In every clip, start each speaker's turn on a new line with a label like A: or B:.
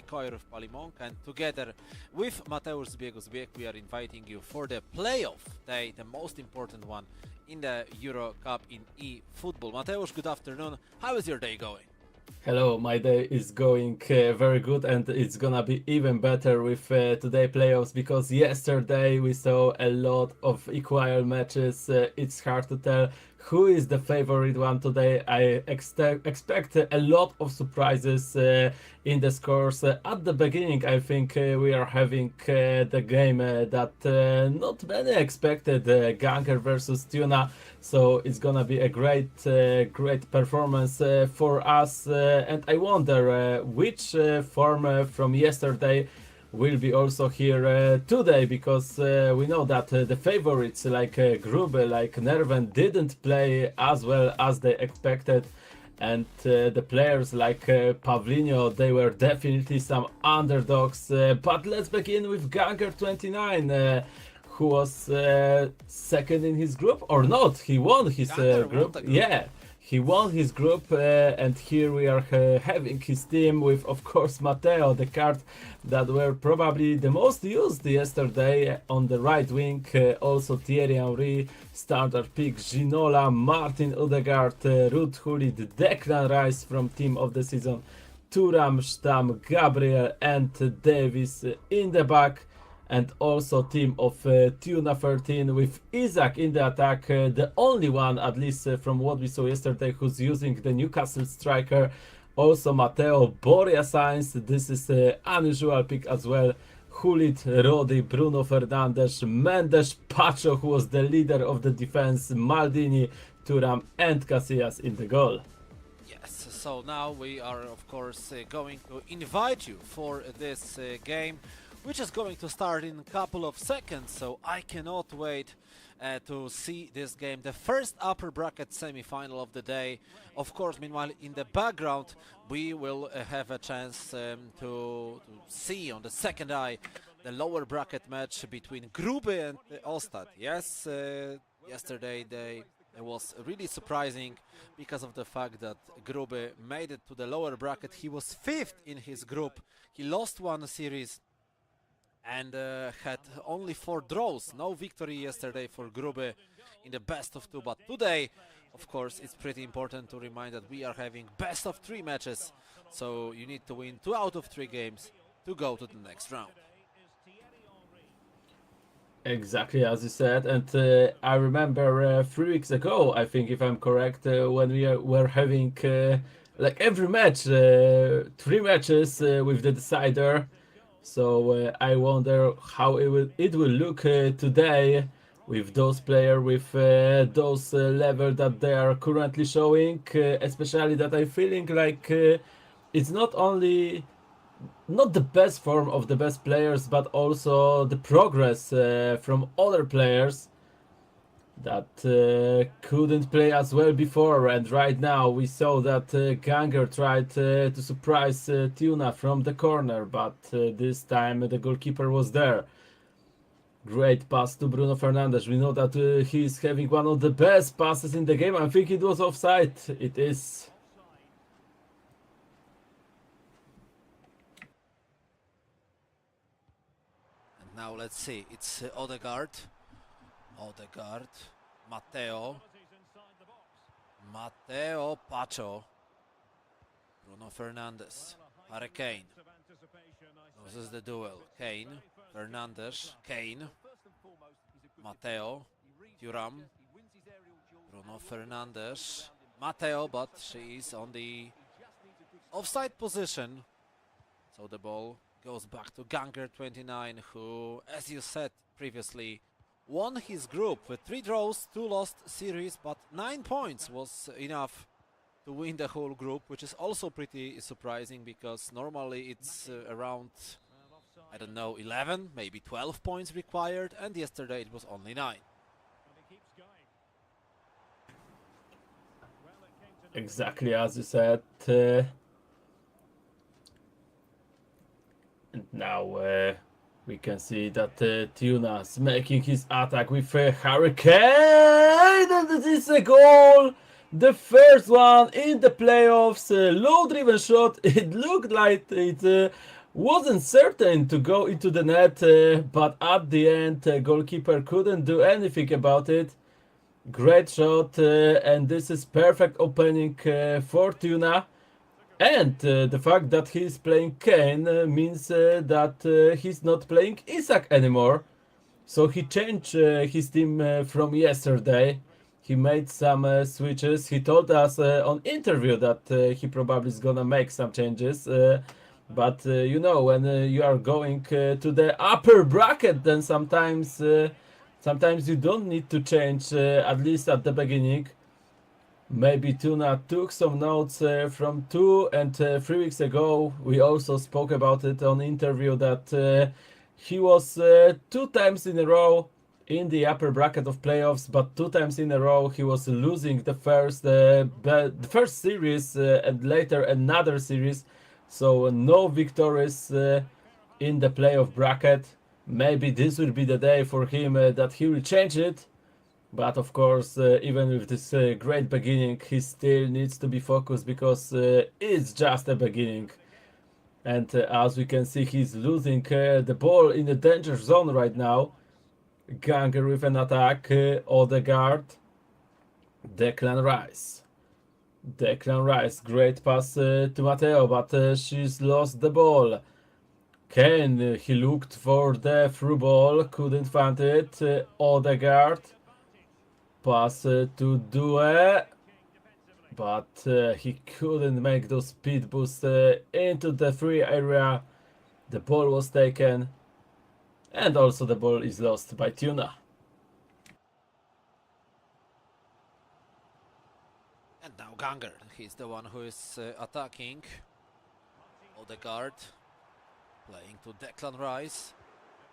A: Koirów Palimonka, and together with Mateusz Zbiegów, we are inviting you for the playoff day, the most important one in the EuroCup in eFootball. Mateusz, good afternoon. How is your day going?
B: Hello, my day is going very good, and it's gonna be even better with today playoffs, because yesterday we saw a lot of equal matches. It's hard to tell who is the favorite one today. I expect a lot of surprises in the scores. At the beginning, I think we are having the game that not many expected, Ganger versus Tuna. So it's gonna be a great performance for us, and I wonder which form from yesterday will be also here today, because we know that the favorites like Grube, like Nerven didn't play as well as they expected, and the players like Pavlinho, they were definitely some underdogs. But let's begin with Ganger 29. Who was second in his group or not? He won his group. Yeah, he won his group, and here we are having his team with, of course, Mateo, the card that were probably the most used yesterday on the right wing. Also Thierry Henry, starter pick Ginola, Martin Odegaard, Ruud Gullit, Declan Rice from team of the season, Thuram, Stam, Gabriel and Davis in the back. And also team of Tuna 13 with Isaac in the attack, the only one, at least from what we saw yesterday, who's using the Newcastle striker. Also Mateo, Borja Sainz, this is an unusual pick as well. Gullit, Rodi, Bruno Fernandes, Mendes, Pacho, who was the leader of the defense, Maldini, Thuram and Casillas in the goal.
A: Yes, so now we are of course going to invite you for this game, which is going to start in a couple of seconds, so I cannot wait to see this game, the first upper bracket semi-final of the day. Of course, meanwhile, in the background, we will have a chance to see on the second eye the lower bracket match between Grube and Ostad. Yes, yesterday it was really surprising because of the fact that Grube made it to the lower bracket. He was 5th in his group. He lost one series and had only 4 draws. No victory yesterday for Grube in the best of 2, but today, of course, it's pretty important to remind that we are having best of 3 matches, so you need to win 2 out of 3 games to go to the next round.
B: Exactly as you said, and I remember 3 weeks ago, I think, if I'm correct, when we were having like every match, 3 matches with the decider. So I wonder how it will look today with those players, with those level that they are currently showing, especially that I'm feeling like it's not only not the best form of the best players, but also the progress from other players that couldn't play as well before. And right now we saw that Ganger tried to surprise Tuna from the corner, but this time the goalkeeper was there. Great pass to Bruno Fernandes. We know that he's having one of the best passes in the game. I think it was offside. It is.
A: And now let's see, it's Odegaard, Mateo, Pacho, Bruno Fernandes, Harry Kane. This is the duel. Kane, Fernandes, Kane, Mateo, Thuram, Bruno Fernandes, Mateo, but she is on the offside position. So the ball goes back to Ganger 29, who, as you said previously, won his group with 3 draws, 2 lost series, but 9 points was enough to win the whole group, which is also pretty surprising because normally it's around, I don't know, 11, maybe 12 points required, and yesterday it was only 9.
B: Exactly as you said. And now we can see that Tuna's making his attack with a hurricane, and it is a goal! The first one in the playoffs, low driven shot. It looked like it wasn't certain to go into the net, but at the end, goalkeeper couldn't do anything about it. Great shot, and this is perfect opening for Tuna. And the fact that he's playing Kane means that he's not playing Isak anymore. So he changed his team from yesterday. He made some switches. He told us on interview that he probably is gonna make some changes. But you know, when you are going to the upper bracket, then sometimes you don't need to change at least at the beginning. Maybe Tuna took some notes from 2 and 3 weeks ago. We also spoke about it on interview that he was 2 times in a row in the upper bracket of playoffs, but 2 times in a row he was losing the first series and later another series. So no victories in the playoff bracket. Maybe this will be the day for him that he will change it. But of course, even with this great beginning, he still needs to be focused because it's just a beginning. And as we can see, he's losing the ball in the danger zone right now. Ganger with an attack, Odegaard, Declan Rice. Declan Rice, great pass to Matteo, but she's lost the ball. Kane, he looked for the through ball, couldn't find it. Odegaard. Pass to Due, but he couldn't make those speed boosts into the free area. The ball was taken, and also the ball is lost by Tuna.
A: And now Ganger, he's the one who is attacking. Odegaard playing to Declan Rice.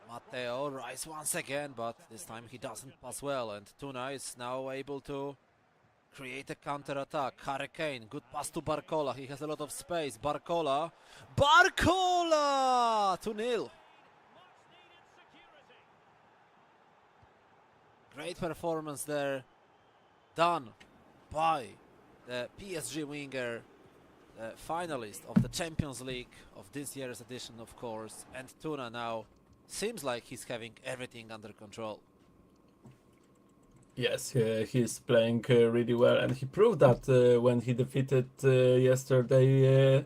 A: Matteo, Rice once again, but this time he doesn't pass well, and Tuna is now able to create a counter-attack. Hurricane, good pass to Barcola, he has a lot of space. Barcola, 2-0! Great performance there, done by the PSG winger, the finalist of the Champions League of this year's edition, of course, and Tuna now seems like he's having everything under control.
B: Yes, he's playing really well, and he proved that when he defeated yesterday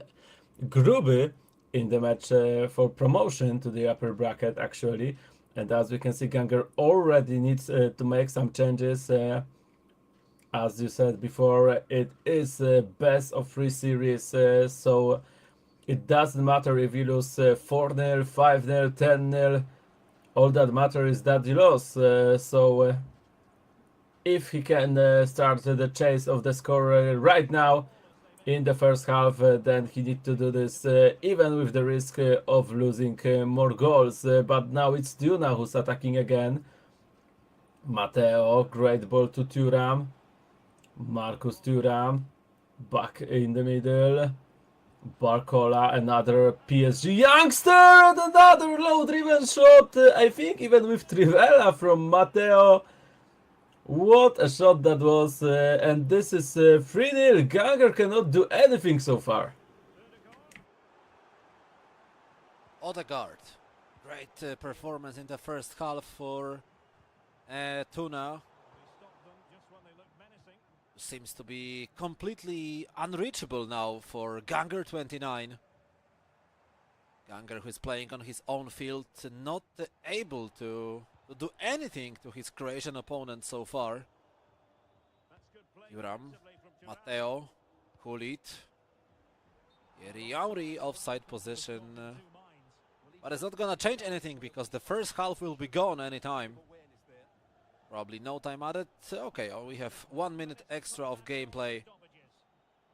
B: Gruby in the match for promotion to the upper bracket, actually. And as we can see, Ganger already needs to make some changes. As you said before, it is best of 3 series, so it doesn't matter if you lose 4-0, 5-0, 10-0. All that matters is that you lost. So if he can start the chase of the score right now in the first half, then he needs to do this even with the risk of losing more goals. But now it's Duna who's attacking again. Matteo, great ball to Thuram. Marcus Thuram, back in the middle. Barcola, another PSG youngster, and another low-driven shot. I think even with Trivela from Matteo. What a shot that was. And this is 3-0. Ganger cannot do anything so far.
A: Odegaard, great performance in the first half for Tuna. Seems to be completely unreachable now for Ganger 29. Ganger, who is playing on his own field, not able to do anything to his Croatian opponent so far. Thuram, Matteo, Hulit, Yeri offside position. But it's not gonna change anything because the first half will be gone anytime. Probably no time added. Okay, we have 1 minute extra of gameplay.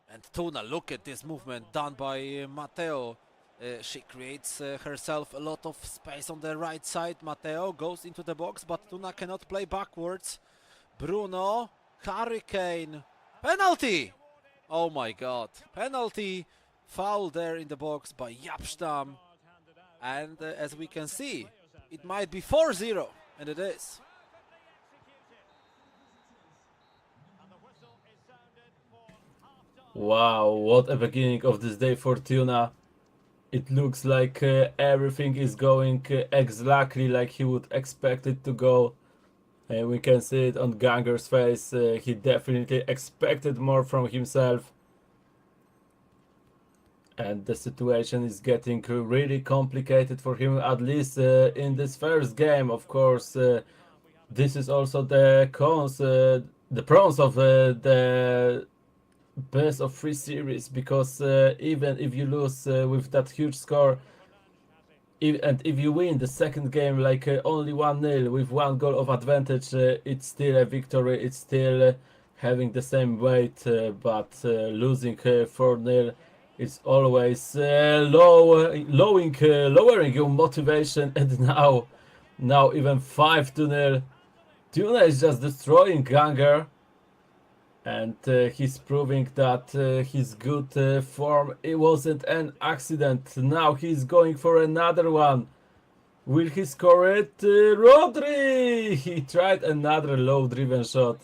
A: And Tuna, look at this movement done by Matteo. She creates herself a lot of space on the right side. Matteo goes into the box, but Tuna cannot play backwards. Bruno, Hurricane, penalty! Oh my god, penalty, foul there in the box by Japstam. And as we can see, it might be 4-0, and it is.
B: Wow, what a beginning of this day for Tuna. It looks like everything is going exactly like he would expect it to go. And we can see it on Ganger's face. He definitely expected more from himself. And the situation is getting really complicated for him, at least in this first game. Of course, this is also the pros of the best of three series, because even if you lose with that huge score, and if you win the second game like only 1-0 with one goal of advantage, it's still a victory. It's still having the same weight, but losing 4-0 is always lowering your motivation. And now even 5-0. Tuna is just destroying Ganger, and he's proving that his good form, it wasn't an accident. Now he's going for another one. Will he score it? Rodri! He tried another low driven shot,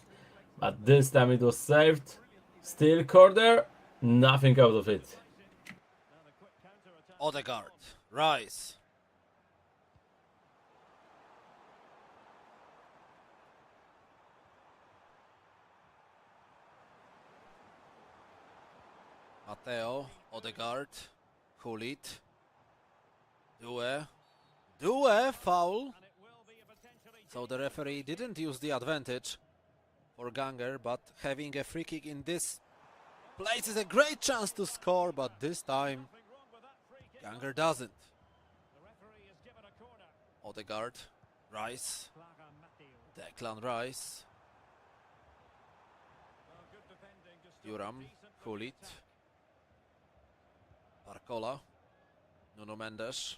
B: but this time it was saved. Still corner, nothing out of it.
A: Odegaard, Rice. Matteo, Odegaard, Hulit, Due, foul. So the referee didn't use the advantage for Ganger, but having a free kick in this place is a great chance to score, but this time Ganger doesn't. Odegaard, Rice, Declan Rice, Thuram, Hulit, Barcola, Nuno Mendes,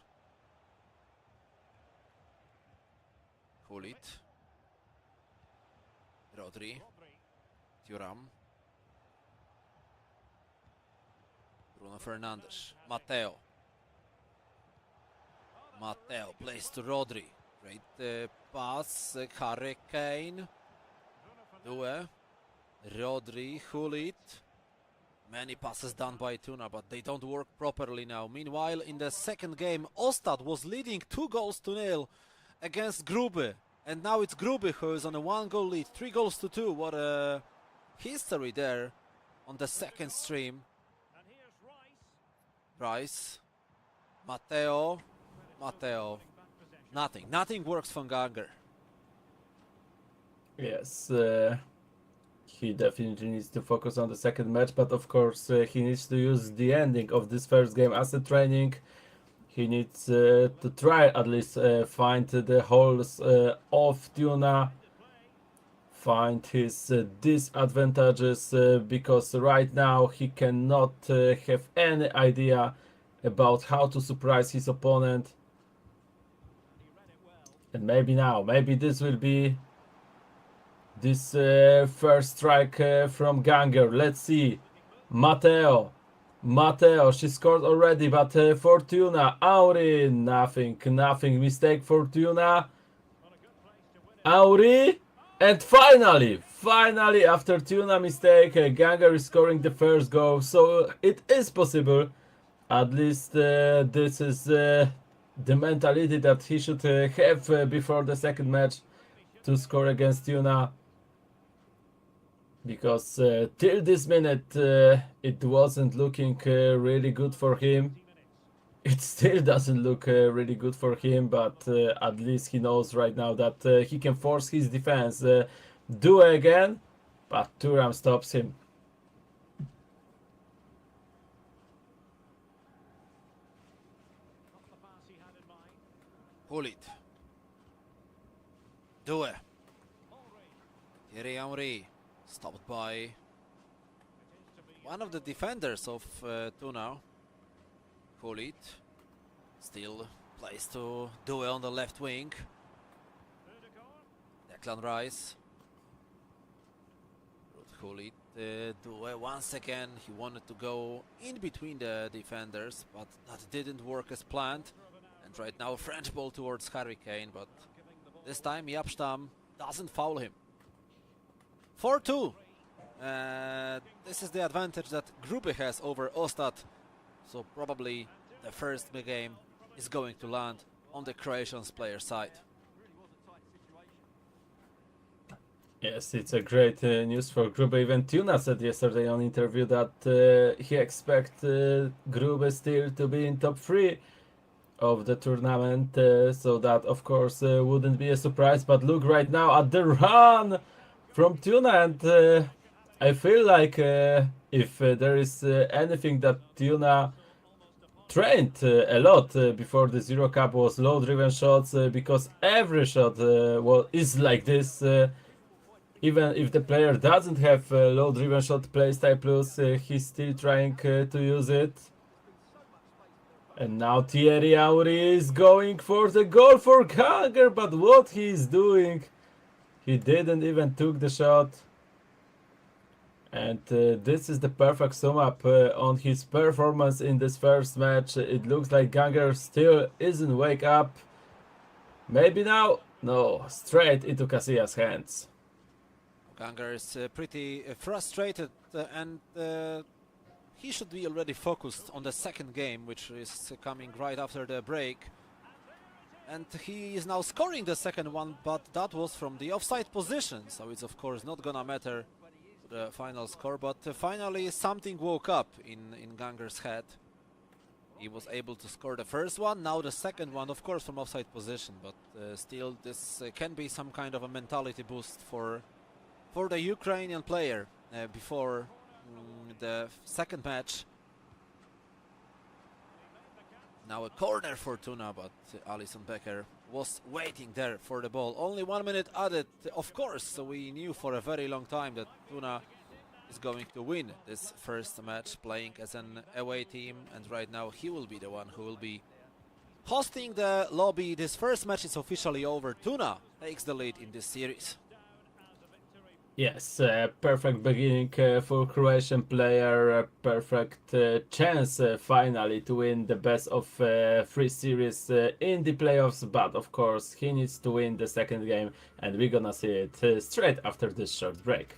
A: Hulit, Rodri, Thuram, Bruno Fernandes, Matteo plays to Rodri. Great pass, Harry Kane, Due, Rodri, Hulit. Many passes done by Tuna, but they don't work properly now. Meanwhile, in the second game, Ostad was leading 2-0 against Grube. And now it's Grube who is on a 1-goal lead, 3-2. What a history there on the second stream. Rice, Matteo. Nothing works from Ganger.
B: Yes, he definitely needs to focus on the second match, but of course he needs to use the ending of this first game as a training. He needs to try at least find the holes of Tuna, find his disadvantages, because right now he cannot have any idea about how to surprise his opponent. And maybe this will be this first strike from Ganger. Let's see. Matteo, she scored already, but Fortuna, Auri, nothing mistake. Fortuna, Auri, and finally after Tuna mistake, Ganger is scoring the first goal. So it is possible. At least this is the mentality that he should have before the second match to score against Tuna. Because till this minute it wasn't looking really good for him. It still doesn't look really good for him, but at least he knows right now that he can force his defense. Do again, but Thuram stops him.
A: Hulit, Due, Thierry Henry, stopped by one of the defenders of Tuna. Hulit still plays to Due on the left wing. Declan Rice. Hulit, Due once again. He wanted to go in between the defenders, but that didn't work as planned. And right now French ball towards Harry Kane, but this time Yapstam doesn't foul him. 4-2. This is the advantage that Grube has over Ostad. So probably the first game is going to land on the Croatian player side.
B: Yes, it's a great news for Grube. Even Tuna said yesterday on interview that he expects Grube still to be in top 3 of the tournament, so that of course wouldn't be a surprise. But look right now at the run from Tuna, and I feel like if there is anything that Tuna trained a lot before this EuroCup was low driven shots, because every shot is like this. Even if the player doesn't have low driven shot playstyle plus, he's still trying to use it. And now Thierry Auri is going for the goal for Ganger, but what he's doing, he didn't even took the shot. And this is the perfect sum up on his performance in this first match. It looks like Ganger still isn't wake up. Maybe now? No, straight into Casillas' hands.
A: Ganger is pretty frustrated and he should be already focused on the second game, which is coming right after the break. And he is now scoring the second one, but that was from the offside position, so it's of course not gonna matter the final score. But finally something woke up in Ganger's head. He was able to score the first one, now the second one, of course from offside position, but still this can be some kind of a mentality boost for the Ukrainian player before the second match. Now a corner for Tuna, but Alison Becker was waiting there for the ball. Only 1 minute added, of course, so we knew for a very long time that Tuna is going to win this first match playing as an away team, and right now he will be the one who will be hosting the lobby. This first match is officially over. Tuna takes the lead in this series.
B: Yes, perfect beginning for Croatian player, perfect chance finally to win the best of 3 series in the playoffs, but of course he needs to win the second game, and we're gonna see it straight after this short break.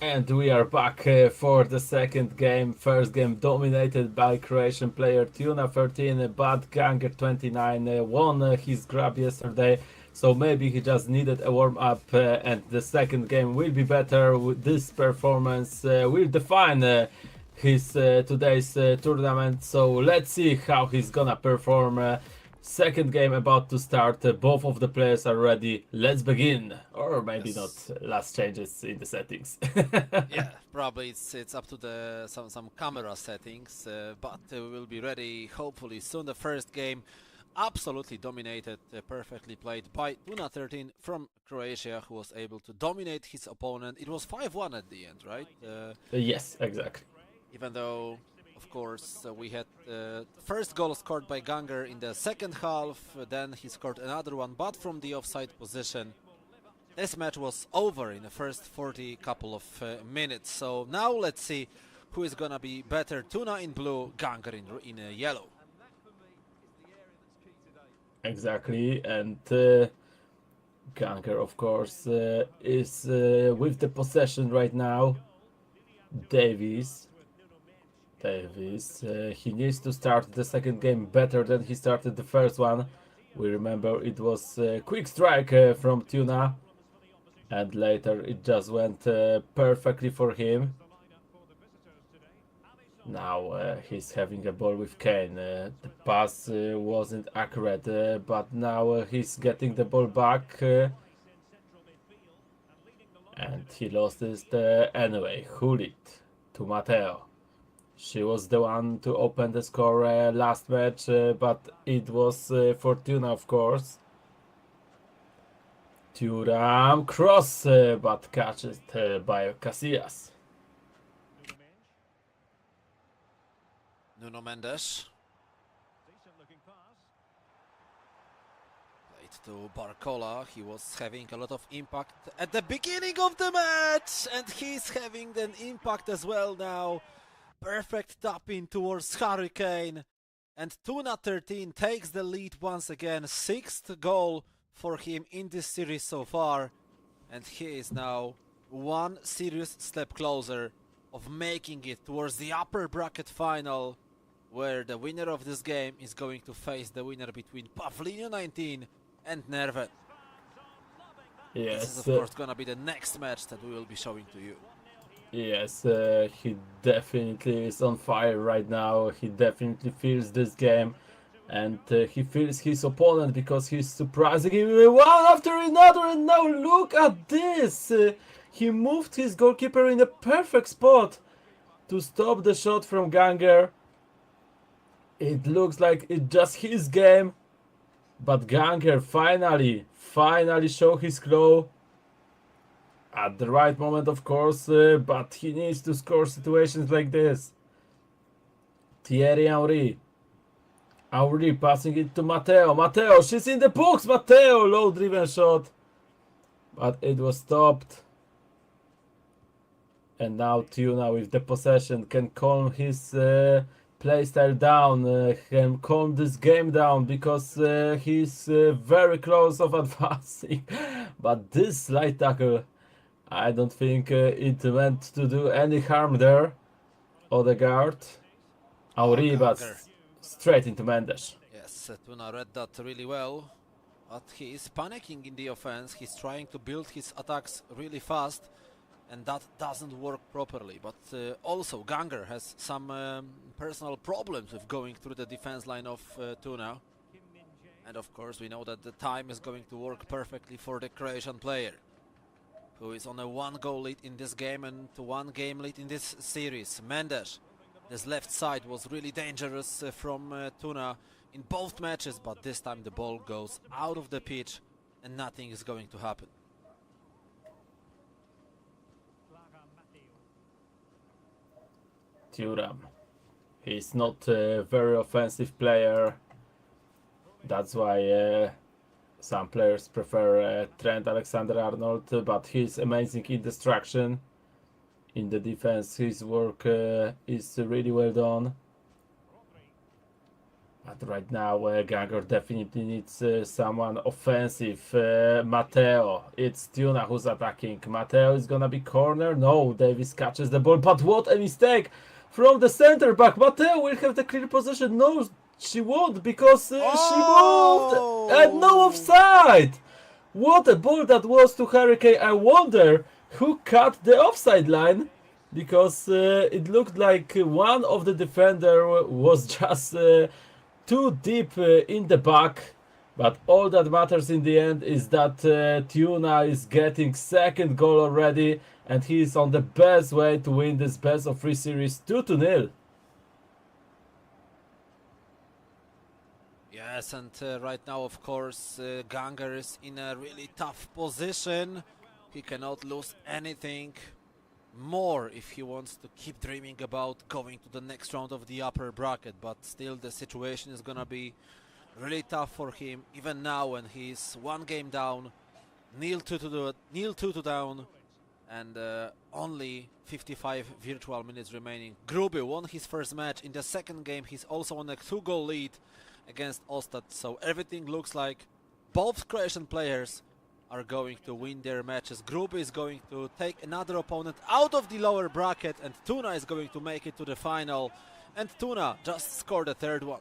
B: And we are back for the second game. First game dominated by Croatian player Tuna 13, but Ganger 29 won his grab yesterday. So maybe he just needed a warm up, and the second game will be better. With this performance will define his today's tournament. So let's see how he's gonna perform. Second game about to start. Both of the players are ready. Let's begin. Or maybe not.
A: Yes.
B: Last changes in the settings.
A: Yeah, probably it's up to the some camera settings, but we will be ready hopefully soon. The first game absolutely dominated, perfectly played by Tuna 13 from Croatia, who was able to dominate his opponent. It was 5-1 at the end, right?
B: Yes, exactly.
A: Even though, of course, we had the first goal scored by Ganger in the second half, then he scored another one, but from the offside position. This match was over in the first 40 couple of minutes, so now let's see who is gonna be better. Tuna in blue, Ganger in yellow.
B: Exactly, and Ganger, of course, is with the possession right now. Davies. He needs to start the second game better than he started the first one. We remember it was a quick strike from Tuna, and later it just went perfectly for him. Now he's having a ball with Kane. The pass wasn't accurate, but now he's getting the ball back. And he lost it anyway. Hulit to Matteo. She was the one to open the score last match, but it was Fortuna, of course. Thuram cross, but catches by Casillas.
A: Nuno Mendes. Played to Barcola. He was having a lot of impact at the beginning of the match, and he's having an impact as well now. Perfect tap in towards Hurricane, and Tuna 13 takes the lead once again. Sixth goal for him in this series so far, and he is now one serious step closer of making it towards the upper bracket final, where the winner of this game is going to face the winner between Pavlinho 19 and Nerven.
B: Yes,
A: This is of course gonna be the next match that we will be showing to you.
B: yes, he definitely is on fire right now. He definitely feels this game, and he feels his opponent because he's surprising him one after another. And now look at this! He moved his goalkeeper in a perfect spot to stop the shot from Ganger. It looks like it's just his game, but Ganger finally show his claw. At the right moment, of course, but he needs to score situations like this. Thierry Henry. Henry passing it to Matteo. Matteo, she's in the box! Matteo, low-driven shot. But it was stopped. And now Tuna with the possession can calm his playstyle down, can calm this game down because he's very close of advancing. But this light tackle, I don't think it meant to do any harm there. Odegaard. Auri, but
A: Ganger.
B: straight into Mendes.
A: Yes, Tuna read that really well, but he is panicking in the offense. He's trying to build his attacks really fast, and that doesn't work properly. But also Ganger has some personal problems with going through the defense line of Tuna. And of course we know that the time is going to work perfectly for the Croatian player, who is on a one goal lead in this game and one game lead in this series. Mendes, this left side was really dangerous from Tuna in both matches, but this time the ball goes out of the pitch and nothing is going to happen.
B: Thuram. He's not a very offensive player. That's why some players prefer Trent Alexander-Arnold, but he's amazing in destruction. In the defense, his work is really well done. But right now, Ganger definitely needs someone offensive. Mateo, it's Tuna who's attacking. Mateo is gonna be corner. No, Davis catches the ball, but what a mistake from the center back. Mateo will have the clear position. No, she won't because she moved and no
A: Oh!
B: offside. What a ball that was to Hurricane. I wonder who cut the offside line because it looked like one of the defender was just too deep in the back. But all that matters in the end is that Tuna is getting second goal already and he is on the best way to win this best of 3 series 2-0.
A: Yes, and right now, of course, Ganger is in a really tough position. He cannot lose anything more if he wants to keep dreaming about going to the next round of the upper bracket, but still the situation is gonna be really tough for him even now when he's one game down, nil 2 to down, and only 55 virtual minutes remaining. Gruby won his first match. In the second game he's also on a 2-goal lead against Ostad, so everything looks like both Croatian players are going to win their matches. Gruby is going to take another opponent out of the lower bracket, and Tuna is going to make it to the final, and Tuna just scored the third one.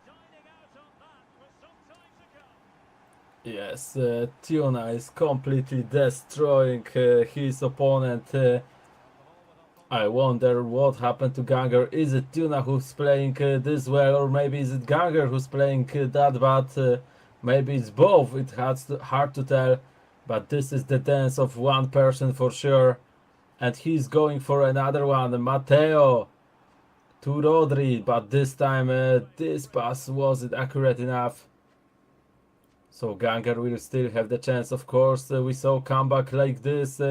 B: Yes, Tuna is completely destroying his opponent. I wonder what happened to Ganger. Is it Tuna who's playing this well, or maybe is it Ganger who's playing that bad? Maybe it's both. Hard to tell. But this is the dance of one person for sure. And he's going for another one. Mateo to Rodri. But this time this pass wasn't accurate enough. So Ganger will still have the chance, of course. We saw comeback like this.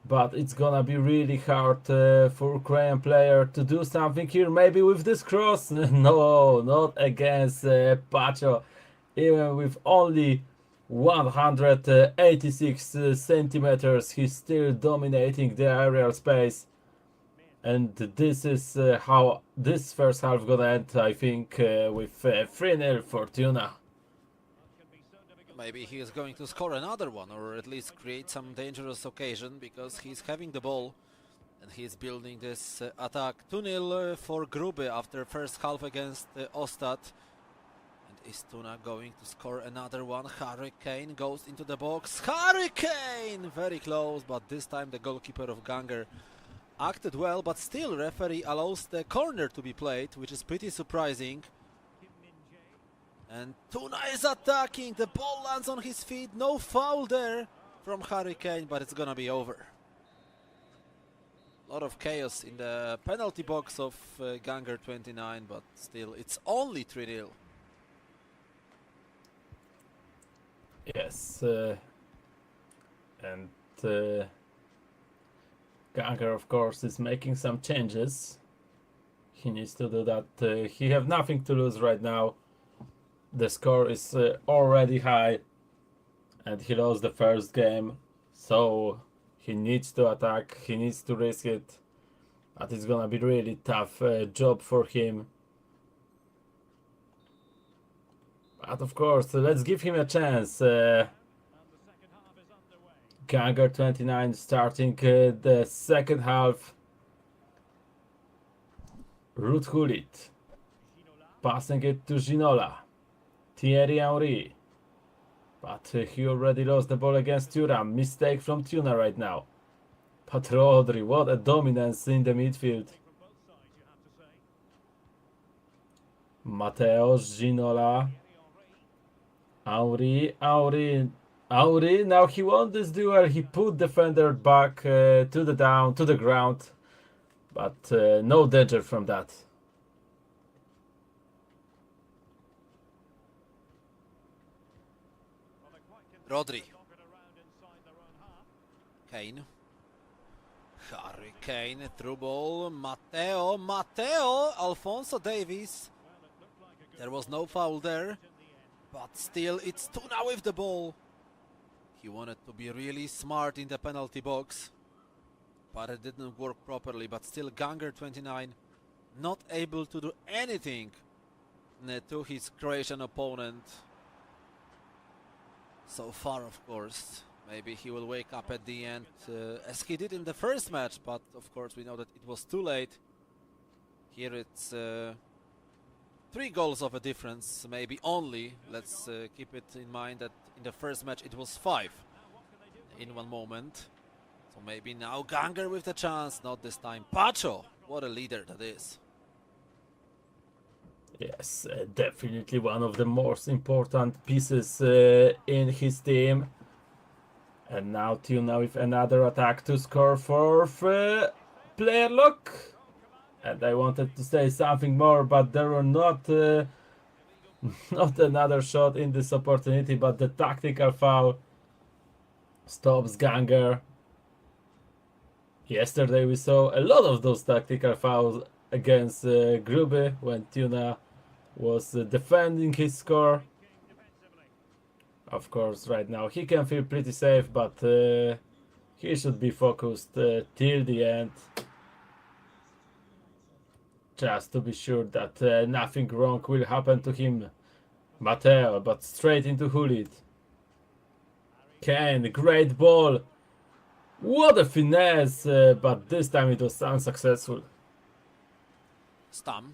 B: But it's gonna be really hard for Ukrainian player to do something here. Maybe with this cross. No, not against Pacho. Even with only 186 centimeters, he's still dominating the aerial space. And this is how this first half gonna end, I think, with 3-0 for Tuna.
A: Maybe he is going to score another one, or at least create some dangerous occasion, because he's having the ball and he's building this attack. 2-0 for Grube after first half against Ostad. And is Tuna going to score another one? Hurricane goes into the box. Hurricane! Very close, but this time the goalkeeper of Ganger acted well, but still referee allows the corner to be played, which is pretty surprising. And Tuna is attacking, the ball lands on his feet, no foul there from Hurricane, but it's gonna be over. A lot of chaos in the penalty box of Ganger 29, but still it's only 3-0.
B: Yes, and Ganger, of course, is making some changes. He needs to do that. He have nothing to lose right now. The score is already high, and he lost the first game, so he needs to attack. He needs to risk it, but it's gonna be really tough job for him. But of course, let's give him a chance. Ganger 29 starting the second half. Ruud Gullit passing it to Ginola. Thierry Henry. But he already lost the ball against Thuram. Mistake from Tuna right now. But Rodri, what a dominance in the midfield. Mateos, Ginola. Henry, now he won this duel. He put defender back to the ground. But no danger from that.
A: Rodri. Kane. Hurricane through ball. Mateo. Alfonso Davies. There was no foul there. But still, it's Tuna with the ball. He wanted to be really smart in the penalty box, but it didn't work properly. But still, Ganger 29 not able to do anything to his Croatian opponent. So far, of course. Maybe he will wake up at the end as he did in the first match, but of course we know that it was too late. Here it's 3 goals of a difference, maybe only. Let's keep it in mind that in the first match it was 5 in one moment. So maybe now Ganger with the chance, not this time. Pacho, what a leader that is.
B: Yes, definitely one of the most important pieces in his team. And now Tuna with another attack to score for player lock. And I wanted to say something more, but there were not not another shot in this opportunity, but the tactical foul stops Ganger. Yesterday we saw a lot of those tactical fouls against Grube when Tuna was defending his score. Of course, right now he can feel pretty safe, but he should be focused till the end. Just to be sure that nothing wrong will happen to him. Mateo, but straight into Hulit. Kane, great ball. What a finesse, but this time it was unsuccessful.
A: Stam.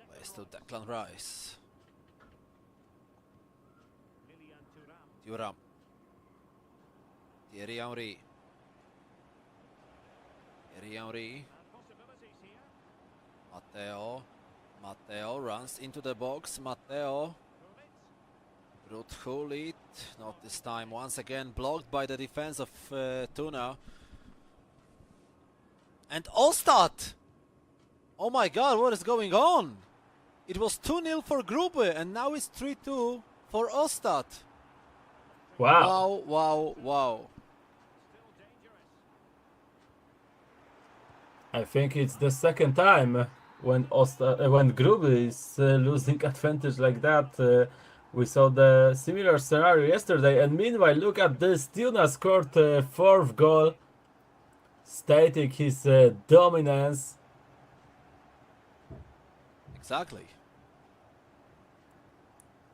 A: Plays to Declan Rice. Thuram. Thierry Henry. Thierry Henry. Mateo. Mateo runs into the box. Mateo. Ruud Gullit. Not this time. Once again blocked by the defense of Tuna. And Ostad! Oh my god, what is going on? It was 2-0 for Grube and now it's 3-2 for Ostad.
B: Wow.
A: Wow, wow, wow.
B: I think it's the second time when Grube is losing advantage like that. We saw the similar scenario yesterday, and meanwhile, look at this. Tuna scored 4th goal, stating his dominance.
A: Exactly.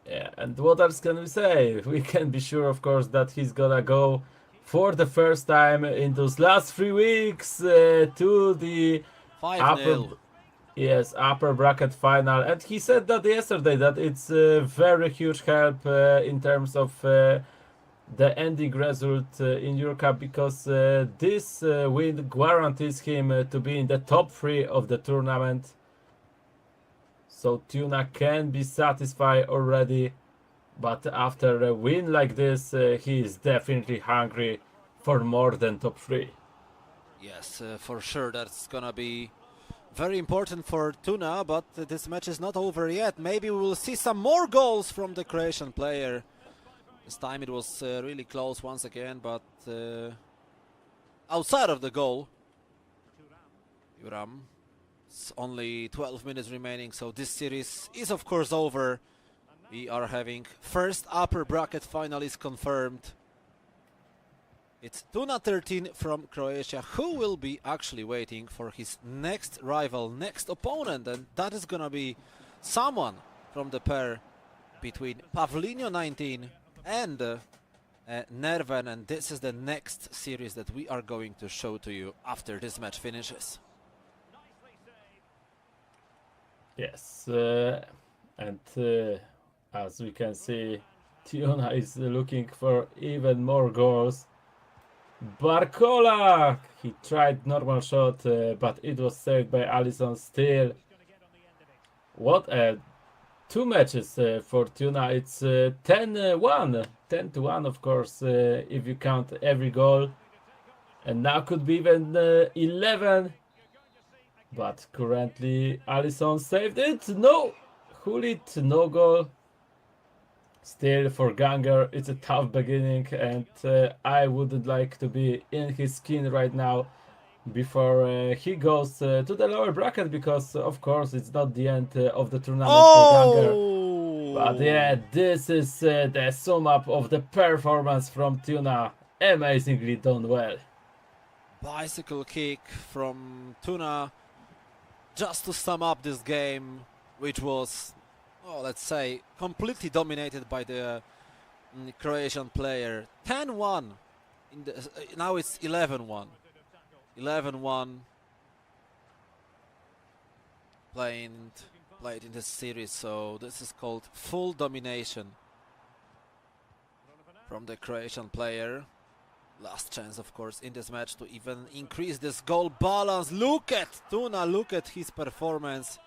B: Yeah, and what else can we say? We can be sure, of course, that he's gonna go for the first time in those last 3 weeks to the
A: 5-0.
B: upper bracket final. And he said that yesterday, that it's a very huge help in terms of the ending result in EuroCup, because this win guarantees him to be in the top 3 of the tournament. So Tuna can be satisfied already, but after a win like this, he is definitely hungry for more than top 3.
A: Yes, for sure that's gonna be very important for Tuna, but this match is not over yet. Maybe we will see some more goals from the Croatian player. This time it was really close once again, but outside of the goal. Thuram. It's only 12 minutes remaining, so this series is of course over. We are having first upper bracket finalist confirmed. It's Tuna 13 from Croatia, who will be actually waiting for his next rival, next opponent, and that is gonna be someone from the pair between Pavlinho 19 and Nerven, and this is the next series that we are going to show to you after this match finishes.
B: Yes, and as we can see, Tuna is looking for even more goals. Barcola! He tried normal shot, but it was saved by Alisson still. What a 2 matches for Tuna. It's 10-1. 10-1, of course, if you count every goal. And now could be even 11. But currently Alisson saved it. No! Hulit, no goal. Still for Ganger, it's a tough beginning, and I wouldn't like to be in his skin right now before he goes to the lower bracket, because of course it's not the end of the tournament for Ganger. But yeah, this is the sum up of the performance from Tuna. Amazingly done well.
A: bicycle kick from Tuna just to sum up this game, which was, well, let's say, completely dominated by the Croatian player. 10-1. Now it's 11-1. 11-1 played in this series, so this is called full domination from the Croatian player. Last chance, of course, in this match to even increase this goal balance. Look at Tuna, look at his performance.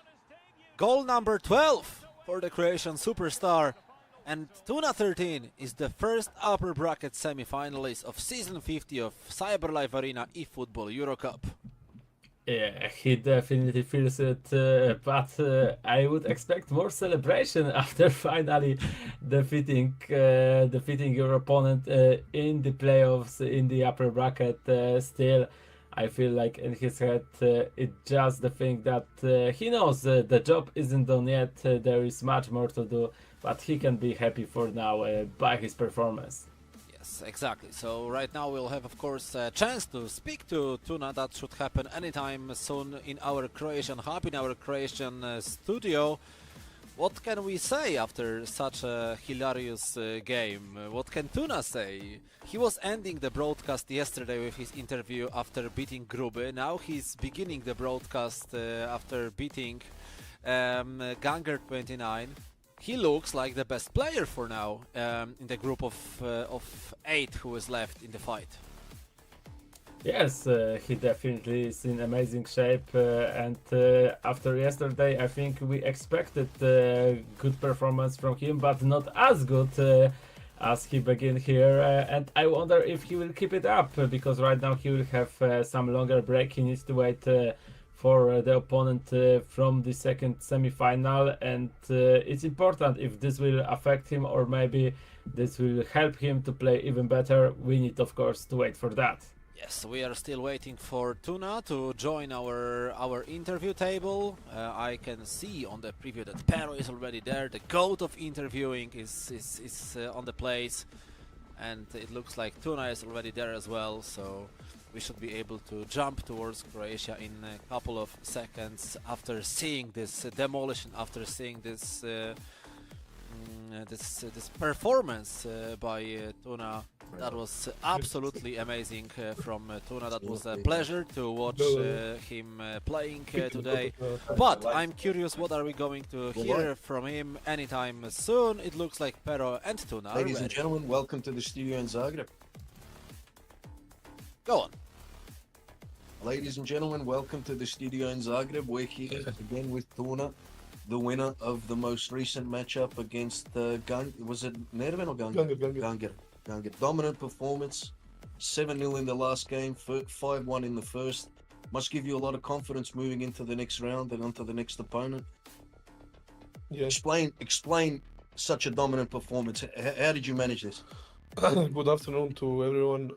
A: Goal number 12 for the Croatian superstar. And Tuna 13 is the first upper bracket semi-finalist of season 50 of CyberLive Arena eFootball EuroCup.
B: Yeah, he definitely feels it, but I would expect more celebration after finally defeating your opponent in the playoffs in the upper bracket. Still, I feel like in his head, it's just the thing that he knows the job isn't done yet. There is much more to do, but he can be happy for now by his performance.
A: Yes, exactly. So right now we'll have, of course, a chance to speak to Tuna. That should happen anytime soon in our Croatian hub, in our Croatian studio. What can we say after such a hilarious game? What can Tuna say? He was ending the broadcast yesterday with his interview after beating Gruby. Now he's beginning the broadcast after beating Ganger 29. He looks like the best player for now in the group of 8 who is left in the fight.
B: Yes, he definitely is in amazing shape, and after yesterday, I think we expected good performance from him, but not as good as he began here. And I wonder if he will keep it up because right now he will have some longer break. He needs to wait for the opponent from the second semi-final, and it's important if this will affect him or maybe this will help him to play even better. We need, of course, to wait for that.
A: Yes, we are still waiting for Tuna to join our interview table. I can see on the preview that Pero is already there. The goat of interviewing is on the place, and it looks like Tuna is already there as well. So we should be able to jump towards Croatia in a couple of seconds after seeing this demolition, after seeing this this performance by Tuna. That was absolutely amazing from Tuna. That was a pleasure to watch him playing today. But I'm curious, what are we going to hear from him anytime soon? It looks like Pero and Tuna.
C: Ladies and gentlemen, welcome to the studio in Zagreb.
A: Go on.
C: Ladies and gentlemen, welcome to the studio in Zagreb. We're here again with Tuna, the winner of the most recent matchup against was it Nerven or Ganger? Ganger. Dominant performance, 7-0 in the last game, 5-1 in the first. Must give you a lot of confidence moving into the next round and onto the next opponent.
D: Yeah.
C: Explain such a dominant performance. How did you manage this?
D: Good afternoon to everyone.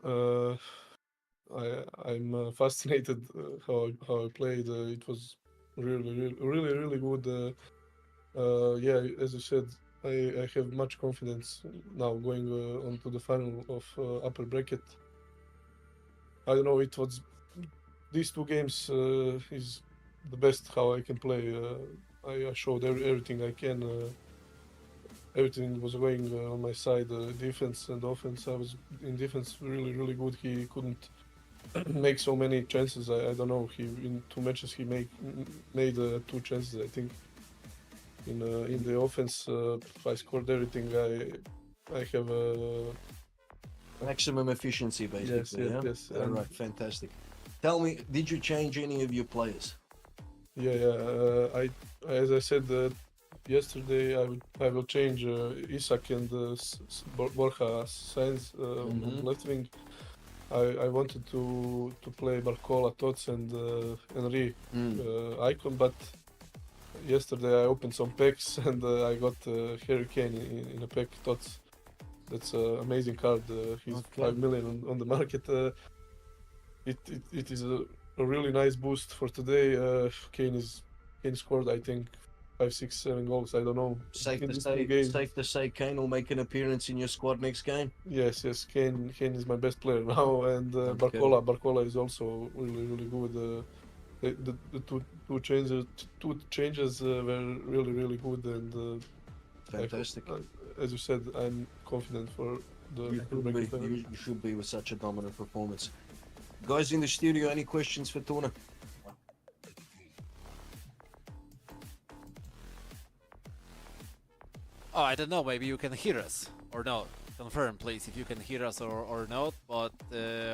D: I'm fascinated how I played. It was really good. Yeah, as you said, I have much confidence now going on to the final of upper bracket. I don't know. It was these two games is the best how I can play. I showed everything I can. Everything was going on my side. Defense and offense. I was in defense really good. He couldn't make so many chances. I don't know. He in 2 matches he made 2 chances. I think. In the offense, I scored everything. I have
C: Maximum efficiency, basically.
D: Yes.
C: All right, fantastic. Tell me, did you change any of your players?
D: Yeah. As I said yesterday, I will change Isak and Borja Sainz on the left wing. I wanted to play Barcola, Tots, and Henry Icon, but yesterday I opened some packs and I got Hurricane in a pack. Tots. That's an amazing card. He's 5 million on the market. It is a really nice boost for today. Kane scored, I think, 5, 6, 7 goals. I don't know.
C: Safe
D: in
C: to
D: these
C: say,
D: two games.
C: safe to say, Kane will make an appearance in your squad next game.
D: Yes, Kane is my best player now, and
C: Okay.
D: Barcola is also really good. The two changes were really good, and
C: Fantastic.
D: as you said, I'm confident for the
C: You should be.
D: final.
C: You should be with such a dominant performance. Guys in the studio, any questions for Tuna?
A: Oh, I don't know, maybe you can hear us or not. Confirm, please, if you can hear us or not, but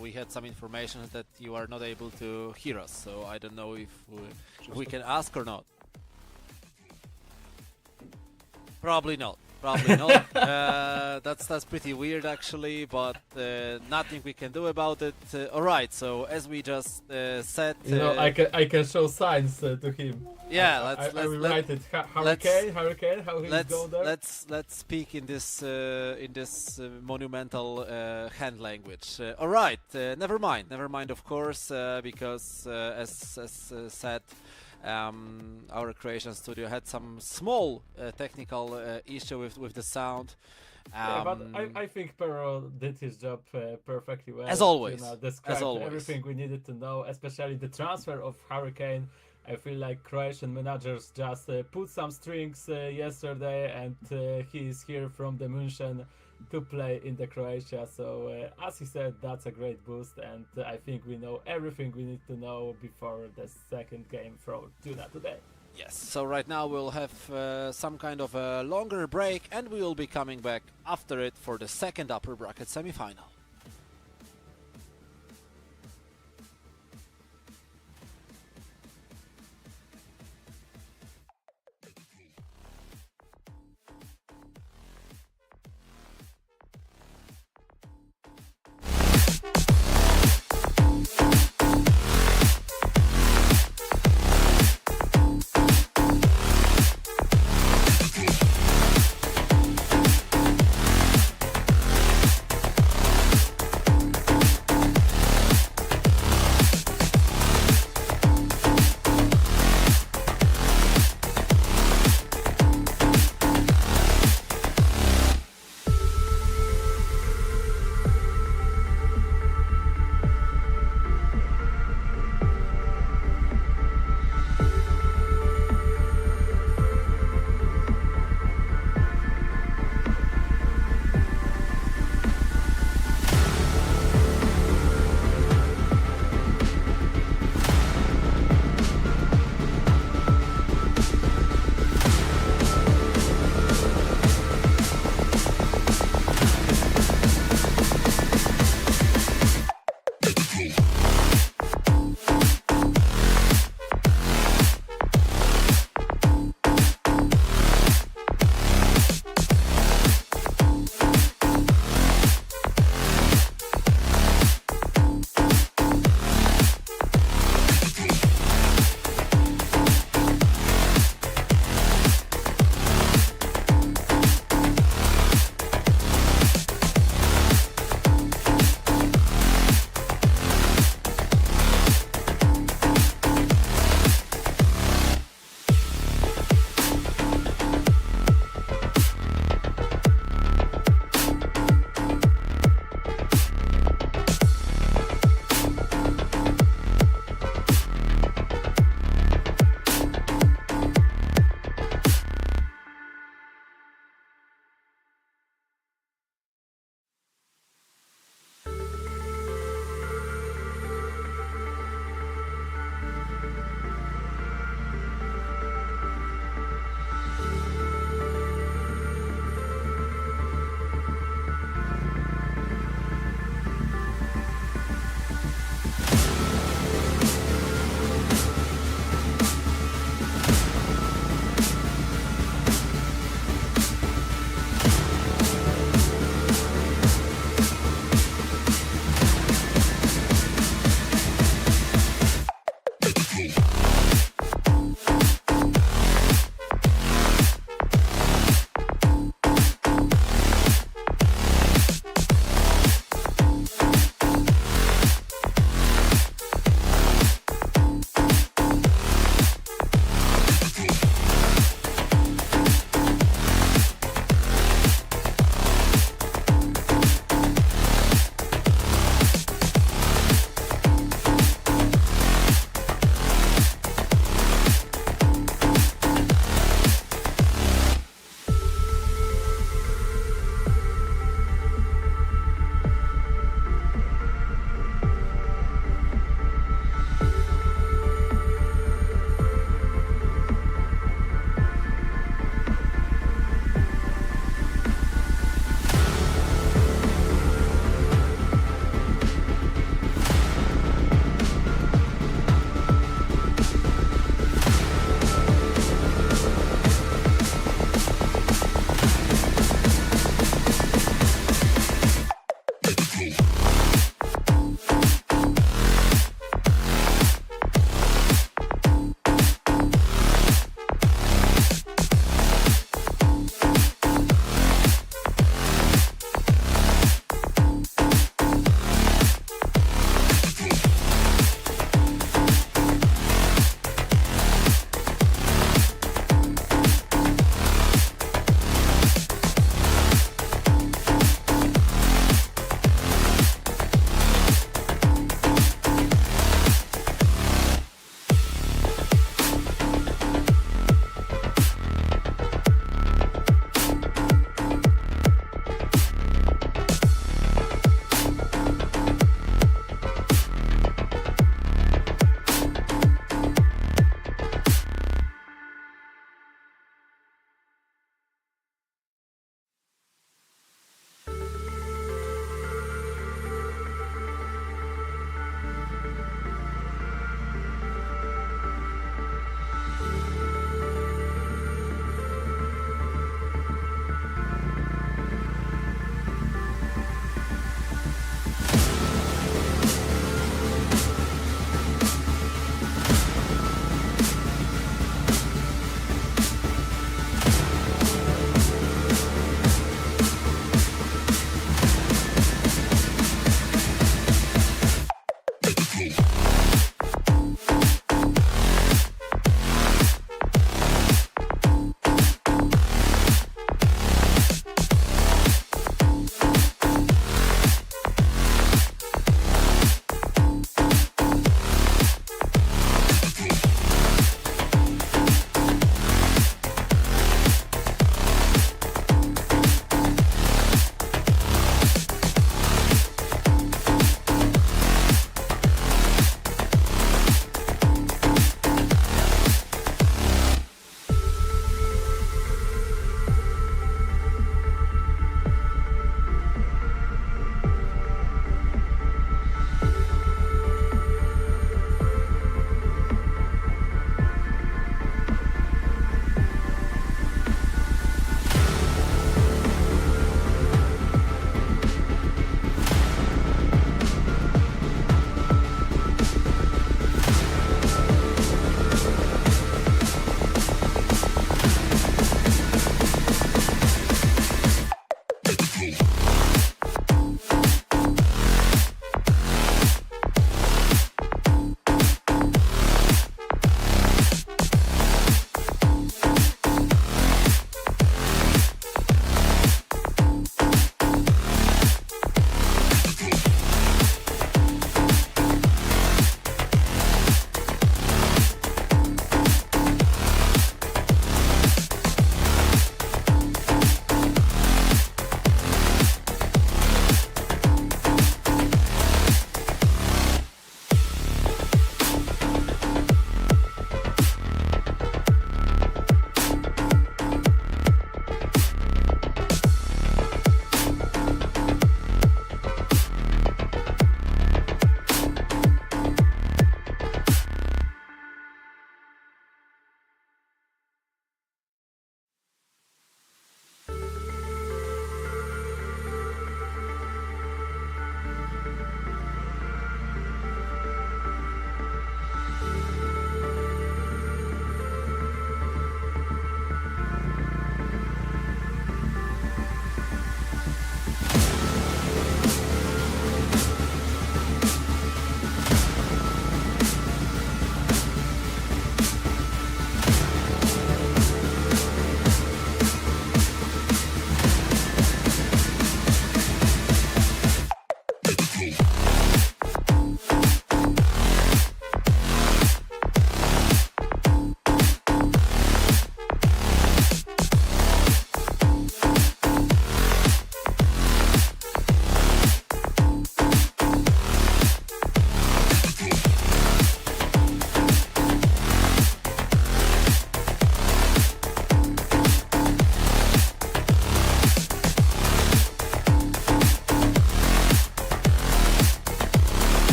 A: we had some information that you are not able to hear us, so I don't know if we can ask or not. Probably not. Probably not. That's pretty weird, actually, but nothing we can do about it. All right. So as we just said,
B: I can show signs to him.
A: Yeah,
B: I will write it. Hurricane. How he's go there?
A: Let's speak in this monumental hand language. All right. Never mind. Of course, because as said. Our creation studio had some small technical issue with the sound.
B: Yeah, but I think Pero did his job perfectly well.
A: As always.
B: Described everything we needed to know, especially the transfer of Hurricane. I feel like Croatian managers just put some strings yesterday, and he is here from the München to play in the Croatia. So as he said, that's a great boost, and I think we know everything we need to know before the second game for Tuna today.
A: Yes, so right now we'll have some kind of a longer break, and we will be coming back after it for the second upper bracket semi-final.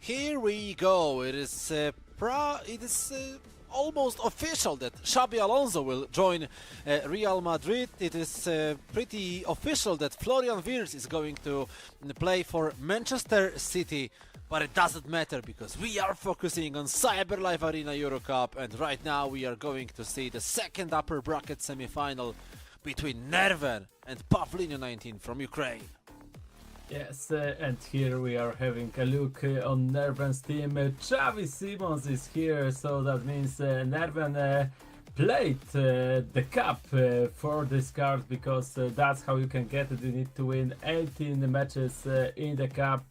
A: here we go. It is almost official that Xabi Alonso will join Real Madrid. It is pretty official that Florian Wirtz is going to play for Manchester City. But it doesn't matter because we are focusing on CyberLive Arena EuroCup, and right now we are going to see the second upper bracket semi-final between Nerven and Pavlinho 19 from Ukraine.
B: Yes, and here we are having a look on Nerven's team. Xavi Simons is here, so that means Nerven played the cup for this card, because that's how you can get it. You need to win 18 matches in the cup.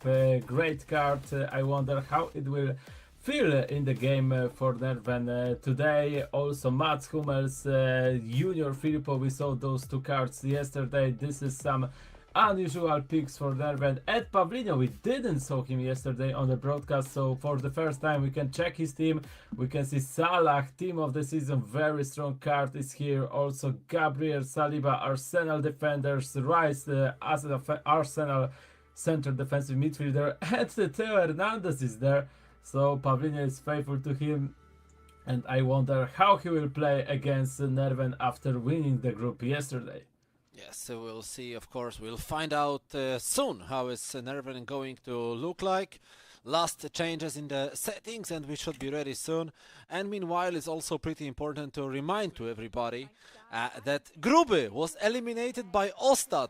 B: Great card. I wonder how it will feel in the game for Nerven today. Also Mats Hummels, Junior Filippo, we saw those two cards yesterday. This is some unusual picks for Nerven. Ed Pavlinho, we didn't saw him yesterday on the broadcast, so for the first time we can check his team. We can see Salah, team of the season, very strong card is here. Also Gabriel Saliba, Arsenal defenders, Rice, Arsenal center defensive midfielder, and Theo Hernandez is there. So Pavlinho is faithful to him, and I wonder how he will play against Nerven after winning the group yesterday.
A: Yes, so we'll see, of course. We'll find out soon how is Nerven going to look like. Last changes in the settings, and we should be ready soon. And meanwhile, it's also pretty important to remind to everybody that Grube was eliminated by Ostad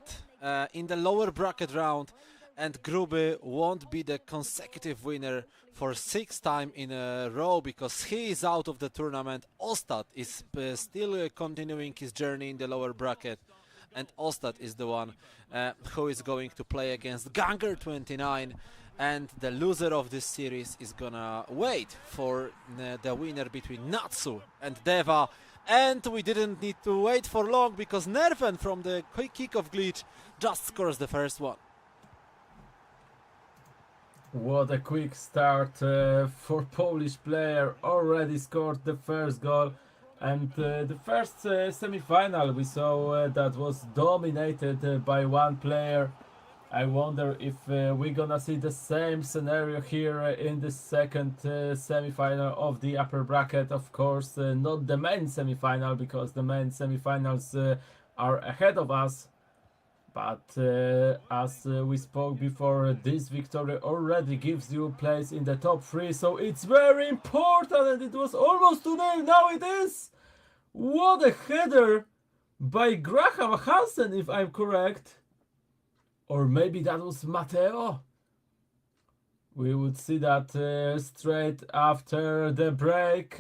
A: in the lower bracket round, and Grube won't be the consecutive winner for 6th time in a row because he is out of the tournament. Ostad is still continuing his journey in the lower bracket, and Ostad is the one who is going to play against Ganger 29, and the loser of this series is gonna wait for the winner between Natsu and Deva. And we didn't need to wait for long because Nerven from the quick kick-off glitch just scores the first one.
B: What a quick start for Polish player, already scored the first goal. And the first semi-final we saw that was dominated by one player. I wonder if we're gonna see the same scenario here in the second semi-final of the upper bracket. Of course, not the main semi-final, because the main semi-finals are ahead of us. But as we spoke before, this victory already gives you place in the top 3, so it's very important, and it was almost 2-0, now it is! What a header by Graham Hansen, if I'm correct. Or maybe that was Matteo. We would see that straight after the break,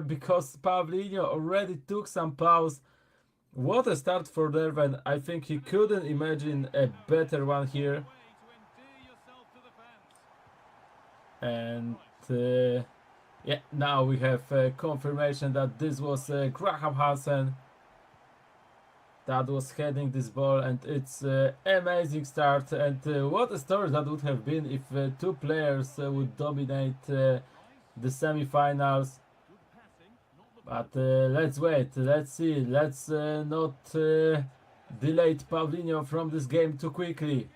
B: because Pavlinho already took some pause. What a start for Nerven. I think he couldn't imagine a better one here. And yeah, now we have confirmation that this was Graham Hansen that was heading this ball, and it's amazing start. And what a story that would have been if two players would dominate the semi-finals. But let's wait, let's see, let's not delay Pavlinho from this game too quickly.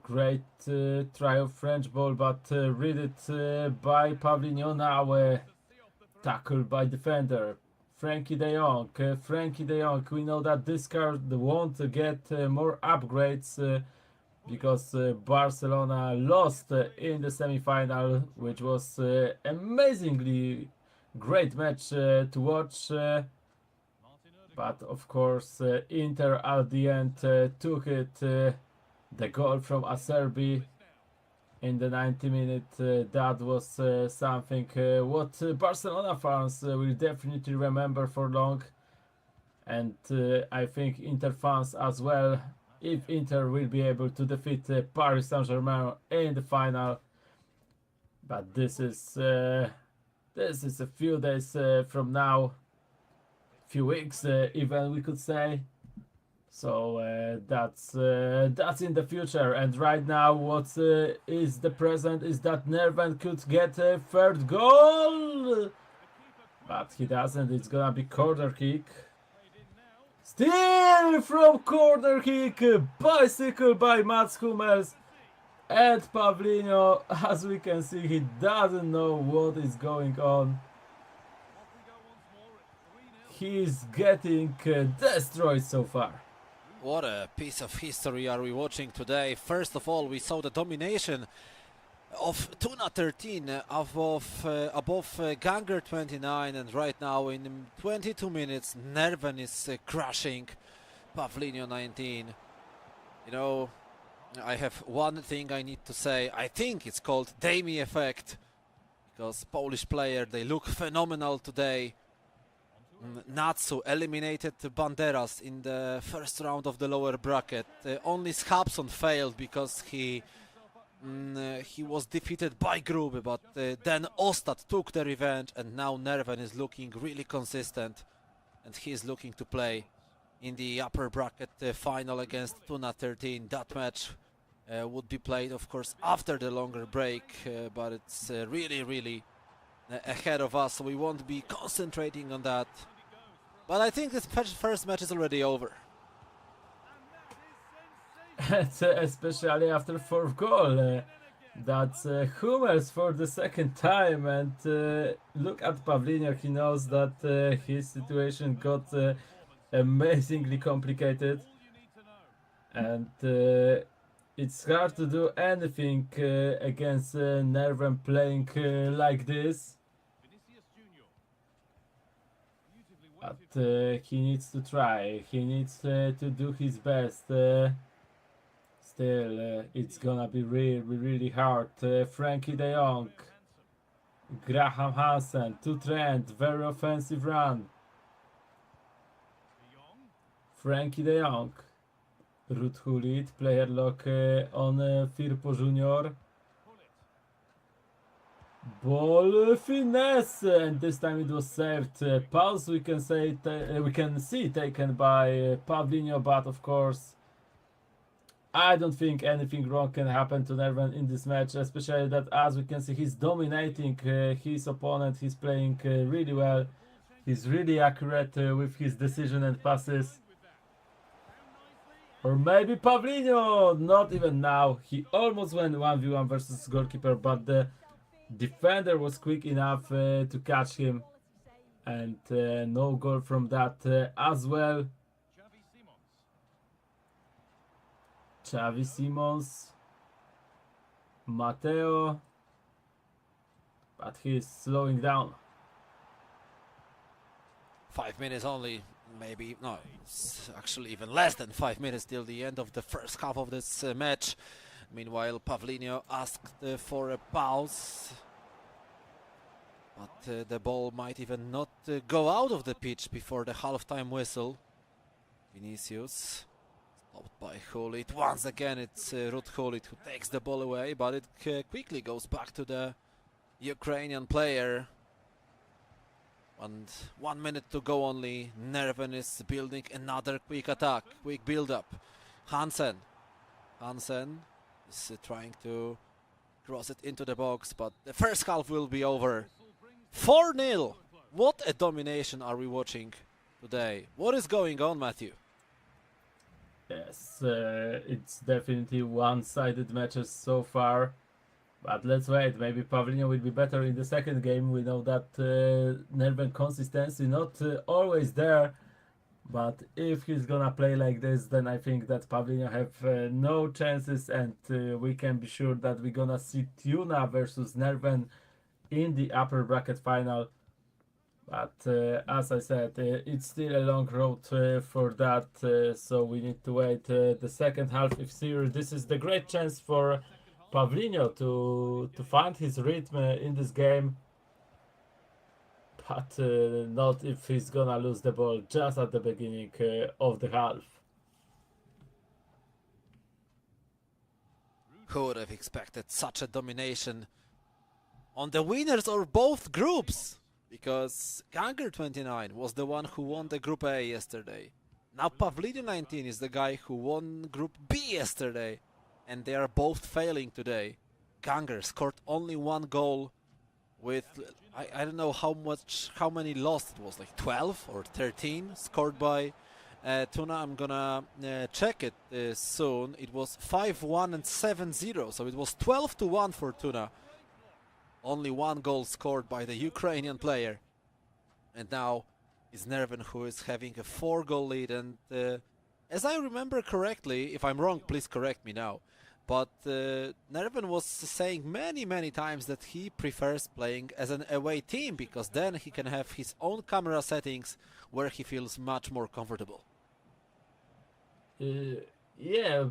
B: Great try of French ball, but read it by Pavlinho now. Tackled by defender. Frankie de Jong. Frankie de Jong, we know that this card won't get more upgrades. Because Barcelona lost in the semi-final, which was amazingly great match to watch. But of course, Inter at the end took it. The goal from Acerbi in the 90 minutes, that was something what Barcelona fans will definitely remember for long. And I think Inter fans as well, if Inter will be able to defeat Paris Saint-Germain in the final. But this is a few days from now, few weeks even, we could say. So that's in the future. And right now, what is the present is that Nerven could get a third goal, but he doesn't. It's gonna be corner kick. Still from corner kick, bicycle by Mats Hummels. And Pavlinho, as we can see, he doesn't know what is going on. He's getting destroyed so far.
A: What a piece of history are we watching today. First of all, we saw the domination of Tuna 13 above Ganger 29, and right now in 22 minutes Nerven is crushing Pavlinho 19. You know, I have one thing I need to say. I think it's called Dami effect, because Polish player, they look phenomenal today. Natsu eliminated Banderas in the first round of the lower bracket. Only Skapson failed because he was defeated by Grube, but then Ostad took the revenge, and now Nerven is looking really consistent, and he is looking to play in the upper bracket final against Tuna 13. That match would be played, of course, after the longer break, but it's really ahead of us, so we won't be concentrating on that. But I think this first match is already over.
B: Especially after fourth goal. That's Hummels for the second time, and look at Pavlinho. He knows that his situation got amazingly complicated, and it's hard to do anything against Nerven playing like this. But he needs to try. He needs to do his best. Still, it's gonna be really hard. Frankie de Jong, Graham Hansen to Trent, very offensive run. Frankie de Jong, Ruud Gullit, player lock on Firpo Junior. Ball finesse, and this time it was saved. Pulse we can see taken by Pavlinho, but of course I don't think anything wrong can happen to Nerven in this match, especially that, as we can see, he's dominating his opponent. He's playing really well. He's really accurate with his decision and passes. Or maybe Pavlinho, not even now. He almost went 1v1 versus goalkeeper, but the defender was quick enough to catch him, and no goal from that as well. Xavi Simons, Mateo, but he's slowing down.
A: 5 minutes only, maybe, no, it's actually even less than 5 minutes till the end of the first half of this match. Meanwhile, Pavlinho asked for a pause, but the ball might even not go out of the pitch before the halftime whistle. Vinicius, stopped by Gullit. Once again, it's Ruud Gullit who takes the ball away, but it quickly goes back to the Ukrainian player. And 1 minute to go only. Nerven is building another quick attack, quick build-up. Hansen is trying to cross it into the box, but the first half will be over. 4-0. What a domination are we watching today? What is going on, Matthew?
B: Yes, it's definitely one-sided matches so far, but let's wait. Maybe Pavlinho will be better in the second game. We know that Nerven consistency not always there, but if he's gonna play like this, then I think that Pavlinho have no chances, and we can be sure that we're gonna see Tuna versus Nerven in the upper bracket final. But as I said, it's still a long road for that, so we need to wait the second half. If serious, this is the great chance for Pavlinho to find his rhythm in this game, but not if he's gonna lose the ball just at the beginning of the half.
A: Who would have expected such a domination on the winners of both groups? Because Ganger 29 was the one who won the Group A yesterday. Now Pavlinho 19 is the guy who won Group B yesterday. And they are both failing today. Ganger scored only 1 goal with, I don't know how many lost. It was like 12 or 13 scored by Tuna, I'm gonna check it soon. It was 5-1 and 7-0, so it was 12-1 for Tuna. Only one goal scored by the Ukrainian player. And now it's Nerven who is having a 4-goal lead. And as I remember correctly, if I'm wrong, please correct me now. But Nerven was saying many times that he prefers playing as an away team because then he can have his own camera settings where he feels much more comfortable.
B: Yeah,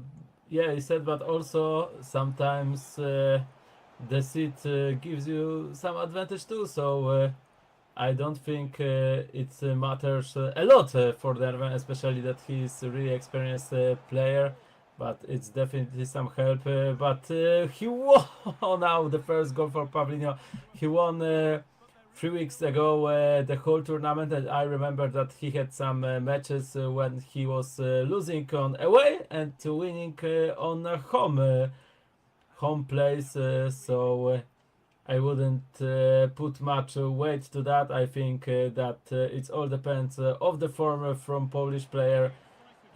B: he said, but also sometimes the seat gives you some advantage too. So I don't think it matters a lot for Nerven, especially that he's a really experienced player. But it's definitely some help. But he won now the first goal for Pavlino. He won 3 weeks ago the whole tournament, and I remember that he had some matches when he was losing on away and winning on home place. So I wouldn't put much weight to that. I think that it all depends of the form from Polish player.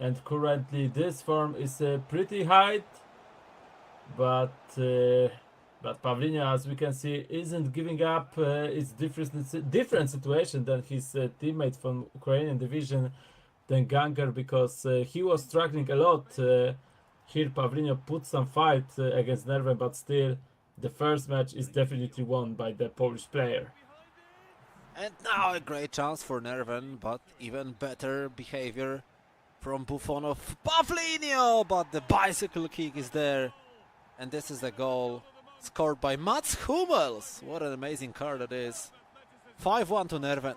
B: And currently this form is pretty high, but Pavlina, as we can see, isn't giving up. It's different situation than his teammate from Ukrainian division, than Ganger, because he was struggling a lot. Here Pavlina put some fight against Nerven, but still the first match is definitely won by the Polish player.
A: And now a great chance for Nerven, but even better behavior from Buffonov Pavlino, but the bicycle kick is there. And this is the goal scored by Mats Hummels. What an amazing card that is. 5-1 to Nerven.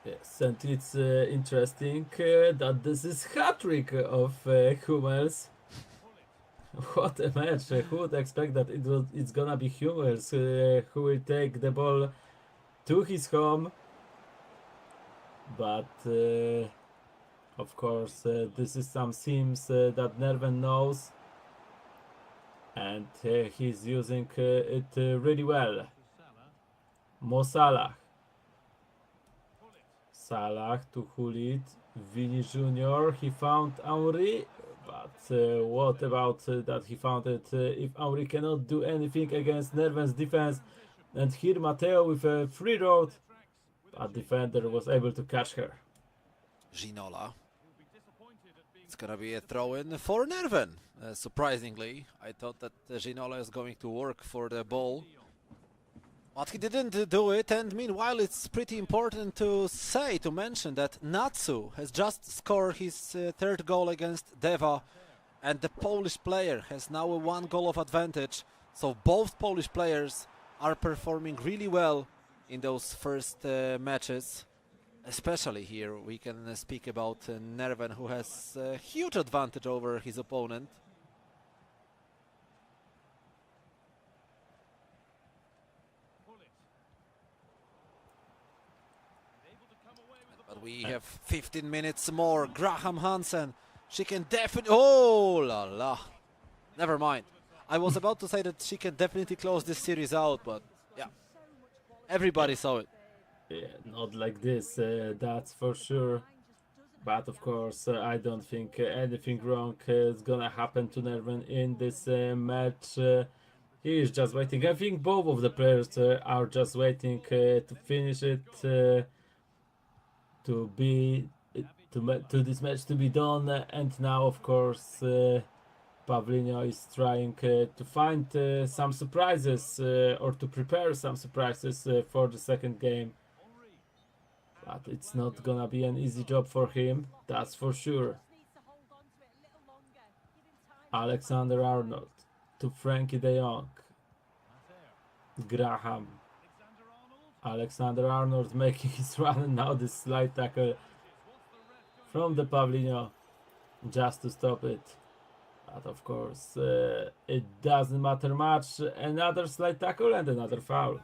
B: Yes, and it's interesting that this is hat-trick of Hummels. What a match. Who would expect that it's gonna be Hummels who will take the ball to his home. But of course this is some themes that Nerven knows, and he's using it really well. Mo Salah to Hulit, Vini Jr. He found Henry, but what about that he found it if Henry cannot do anything against Nerven's defense? And here Matteo with a free road, but defender was able to catch her.
A: Ginola. It's gonna be a throw-in for Nerven. Surprisingly, I thought that Ginola is going to work for the ball, but he didn't do it. And meanwhile, it's pretty important to mention that Natsu has just scored his third goal against Deva, and the Polish player has now a 1 goal of advantage. So both Polish players are performing really well in those first matches. Especially here we can speak about Nerven, who has a huge advantage over his opponent. But we have 15 minutes more. Graham Hansen, she can definitely... Oh la la. Never mind. I was about to say that she can definitely close this series out, but yeah. Everybody saw it.
B: Yeah, not like this, that's for sure. But of course, I don't think anything wrong is gonna happen to Nerven in this match. He is just waiting. I think both of the players are just waiting to finish it, to this match to be done. And now, of course, Pavlino is trying to find some surprises or to prepare some surprises for the second game. But it's not gonna be an easy job for him, that's for sure. Alexander Arnold to Frankie de Jong. Graham. Alexander Arnold making his run, and now this slide tackle from the Pavlino just to stop it. But of course, it doesn't matter much. Another slide tackle and another foul.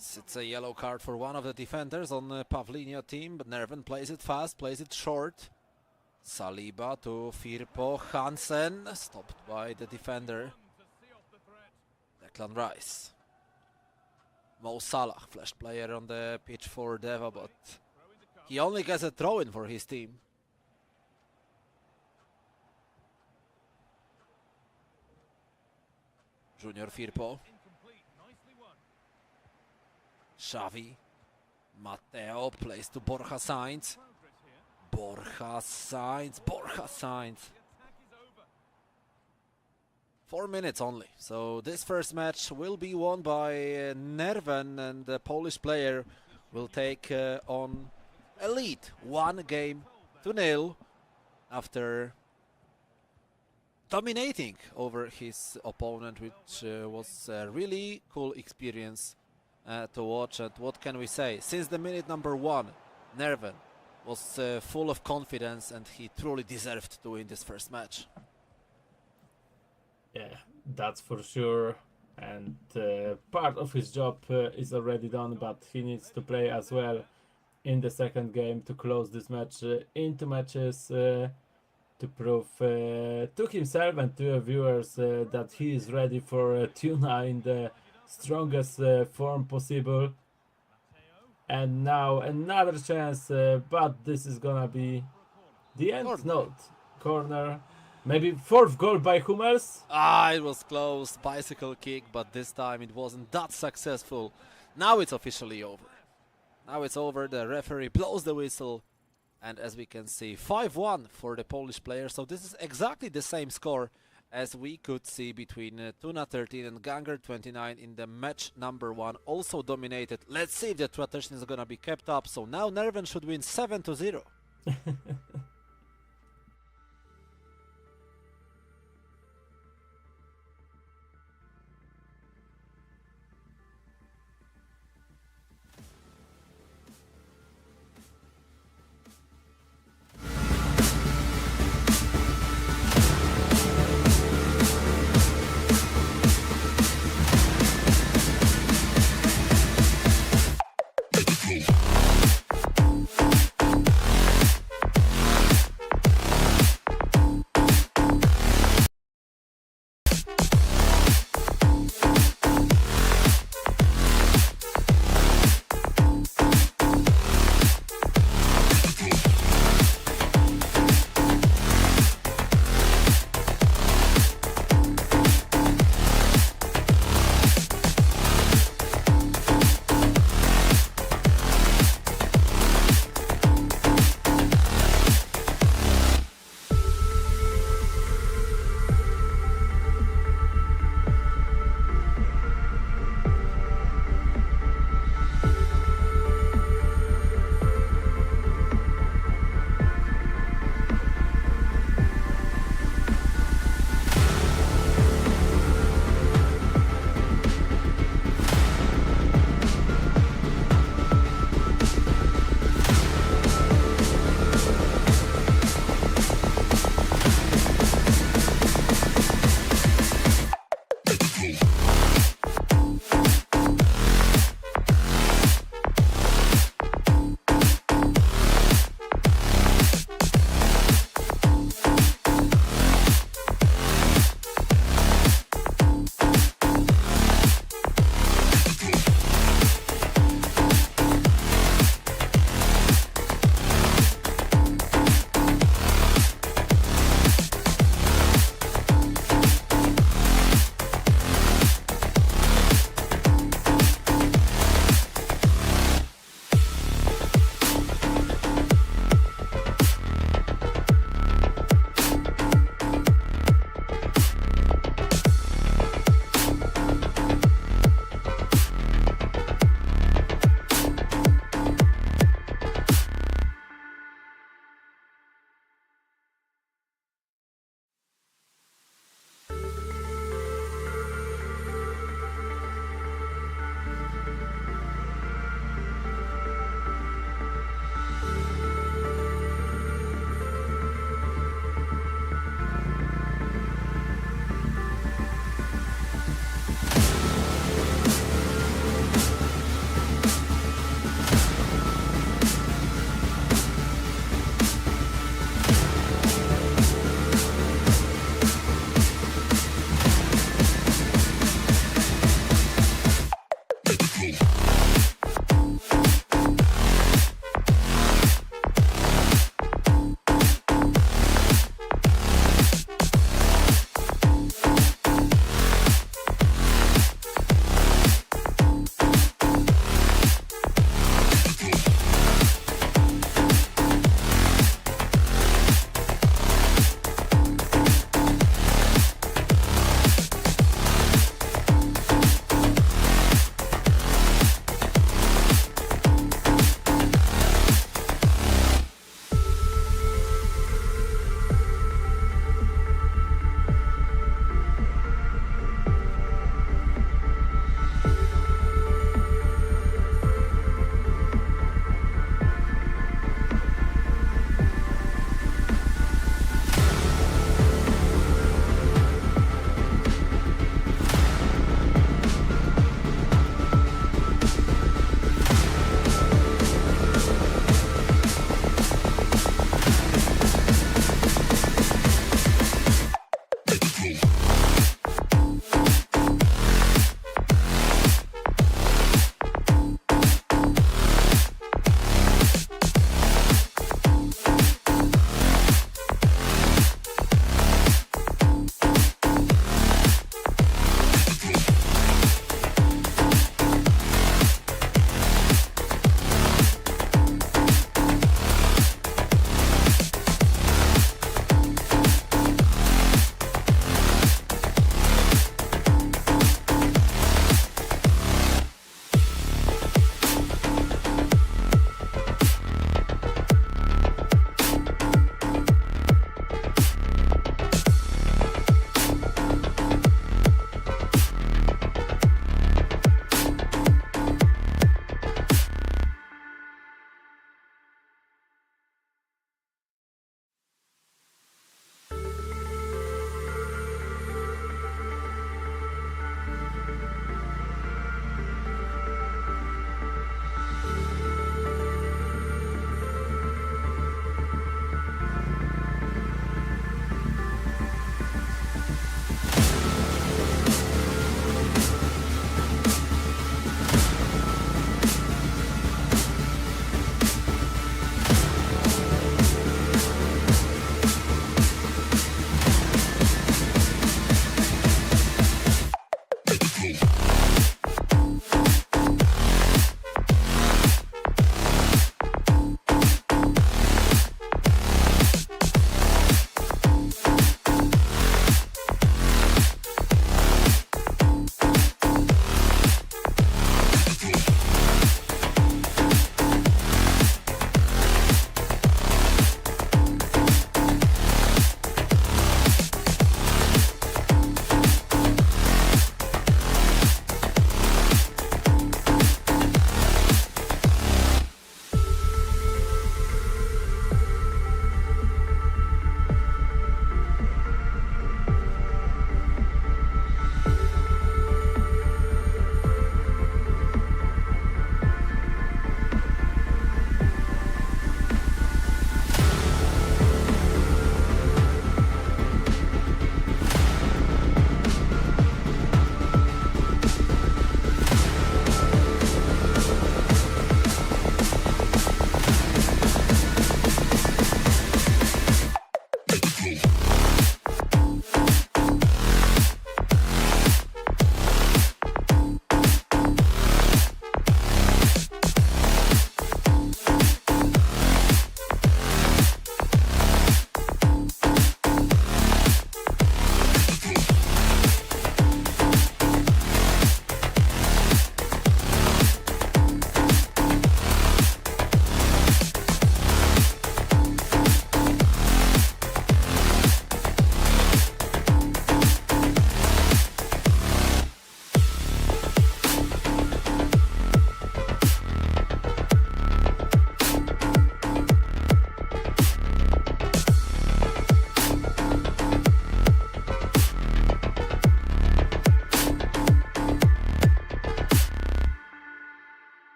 A: It's a yellow card for one of the defenders on the Pavlina team, but Nerven plays it fast, plays it short. Saliba to Firpo, Hansen, stopped by the defender, Declan Rice. Mo Salah, flash player on the pitch for Deva, but he only gets a throw-in for his team. Junior Firpo. Xavi. Matteo plays to Borja Sainz. Borja Sainz. 4 minutes only. So this first match will be won by Nerven, and the Polish player will take on a lead 1-0 after dominating over his opponent, which was a really cool experience to watch. And what can we say? Since the minute number 1, Nerven was full of confidence, and he truly deserved to win this first match.
B: Yeah, that's for sure. And part of his job is already done, but he needs to play as well in the second game to close this match into matches, to prove to himself and to the viewers that he is ready for Tuna in the strongest form possible. And now another chance, but this is gonna be the end.
A: Corner.
B: No, corner. Maybe fourth goal by Hummels.
A: It was close, bicycle kick, but this time it wasn't that successful. Now it's officially over. Now it's over, the referee blows the whistle, and as we can see, 5-1 for the Polish player. So this is exactly the same score as we could see between Tuna 13 and Ganger 29 in the match number 1, also dominated. Let's see if the tradition is gonna be kept up. So now Nerven should win 7-0.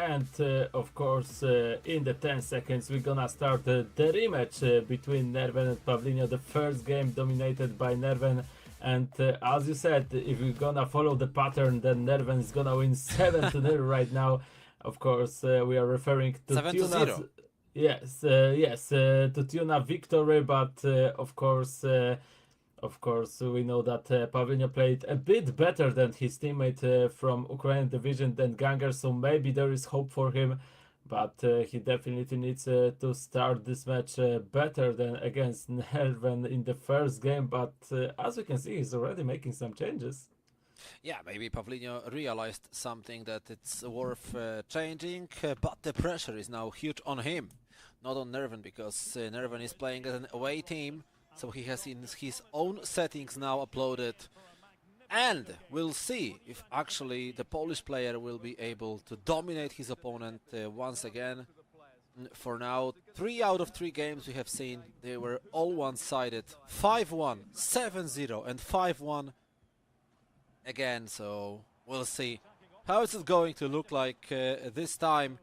B: And of course, in the 10 seconds, we're gonna start the rematch between Nerven and Pavlinho. The first game dominated by Nerven. And as you said, if we're gonna follow the pattern, then Nerven is gonna win 7-0 right now. Of course, we are referring to
A: 7-0.
B: Tuna's. Yes, to Tuna victory, but of course, we know that Pavlinho played a bit better than his teammate from Ukrainian division than Ganger, so maybe there is hope for him. But he definitely needs to start this match better than against Nerven in the first game. But as we can see, he's already making some changes.
A: Yeah, maybe Pavlinho realized something that it's worth changing, but the pressure is now huge on him, not on Nerven, because Nerven is playing as an away team, so he has his own settings now uploaded. And we'll see if actually the Polish player will be able to dominate his opponent once again. For now, 3 out of 3 games we have seen, they were all one-sided. 5-1, 7-0 and 5-1 again, so we'll see how is it going to look like this time.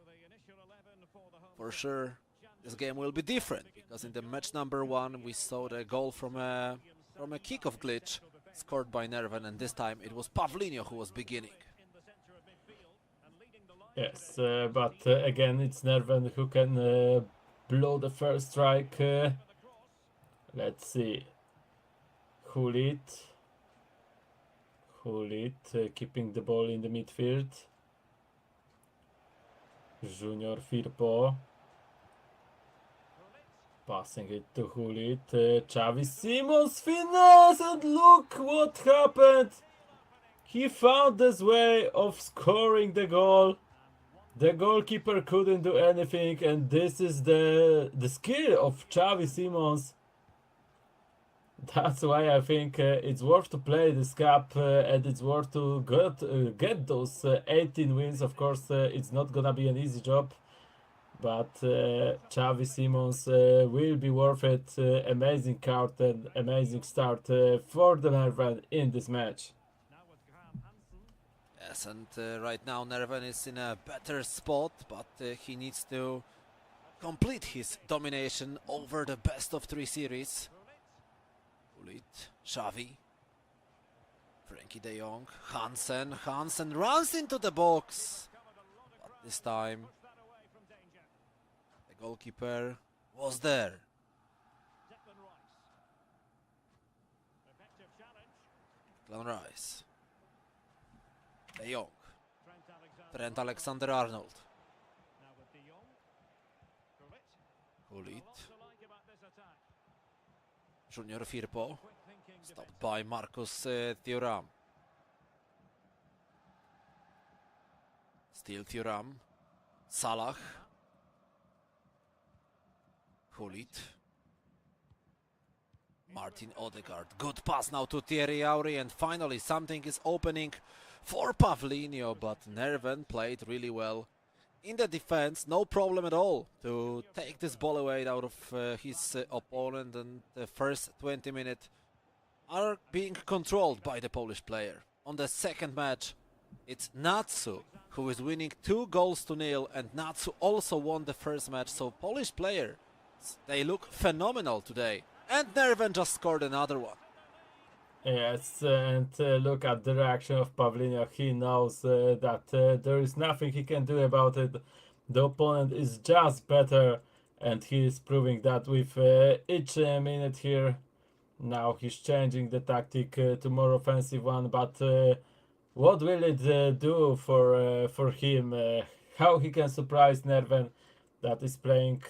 A: For sure, this game will be different, because in the match number 1 we saw the goal from a kickoff glitch scored by Nerven, and this time it was Pavlinho who was beginning.
B: Yes, but again, it's Nerven who can blow the first strike. Let's see. Hulit, keeping the ball in the midfield. Junior Firpo. Passing it to Hulit. Xavi Simons finesse, and look what happened. He found this way of scoring the goal. The goalkeeper couldn't do anything, and this is the skill of Xavi Simons. That's why I think it's worth to play this cup, and it's worth to get those 18 wins. Of course, it's not gonna be an easy job, but Xavi Simons will be worth it. Amazing card and amazing start for the Nerven in this match.
A: Yes, and right now Nerven is in a better spot, but he needs to complete his domination over the best of 3 series. Hulit, Xavi, Frankie de Jong, Hansen runs into the box, but this time the goalkeeper was there. Declan Rice, De Jong, Trent Alexander-Arnold, Hulit, Junior Firpo, stopped by Marcus Thuram. Still Thuram, Salah, Hulit, Martin Odegaard. Good pass now to Thierry Auri, and finally something is opening for Pavlinho, but Nerven played really well in the defense. No problem at all to take this ball away out of his opponent, and the first 20 minutes are being controlled by the Polish player. On the second match, it's Natsu who is winning 2-0, and Natsu also won the first match, so Polish players, they look phenomenal today. And Nerven just scored another one.
B: Yes, and look at the reaction of Pavlinho. He knows that there is nothing he can do about it. The opponent is just better, and he is proving that with each minute here. Now he's changing the tactic to more offensive one, but what will it do for him? How he can surprise Nerven that is playing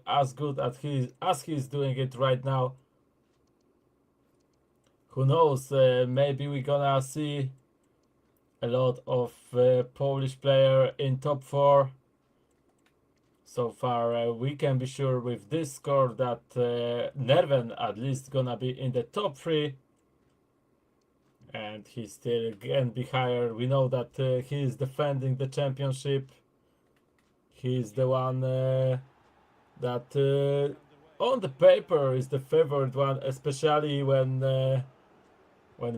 B: as good as he's doing it right now? Who knows, maybe we're gonna see a lot of Polish player in top 4. So far we can be sure with this score that Nerven at least gonna be in the top 3. And he still can be higher. We know that he is defending the championship. He's the one that on the paper is the favorite one, especially when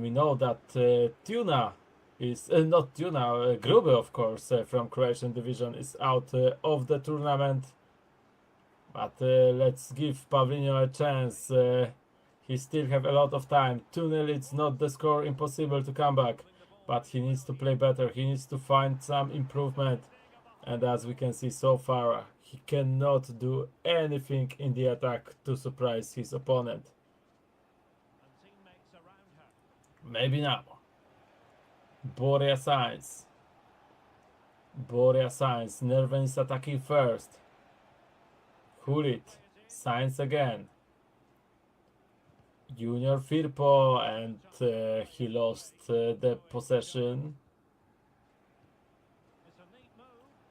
B: we know that Tuna is not Tuna, Grube, of course, from Croatian division is out of the tournament. But let's give Pavlinho a chance. He still have a lot of time. 2-0, it's not the score, impossible to come back. But he needs to play better. He needs to find some improvement. And as we can see so far, he cannot do anything in the attack to surprise his opponent. Maybe now. Boria Sainz. Nerven is attacking first. Hulit. Sainz again. Junior Firpo, and he lost the possession.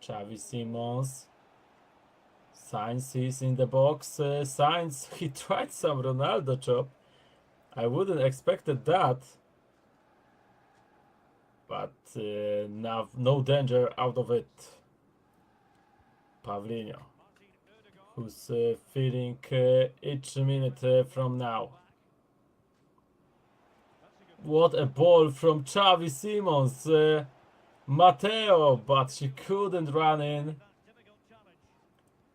B: Xavi Simons. Sainz is in the box. Sainz, he tried some Ronaldo chop. I wouldn't expected that. But now no danger out of it. Pavlinho, who's feeling each minute from now. What a ball from Xavi Simons. Matteo, but she couldn't run in.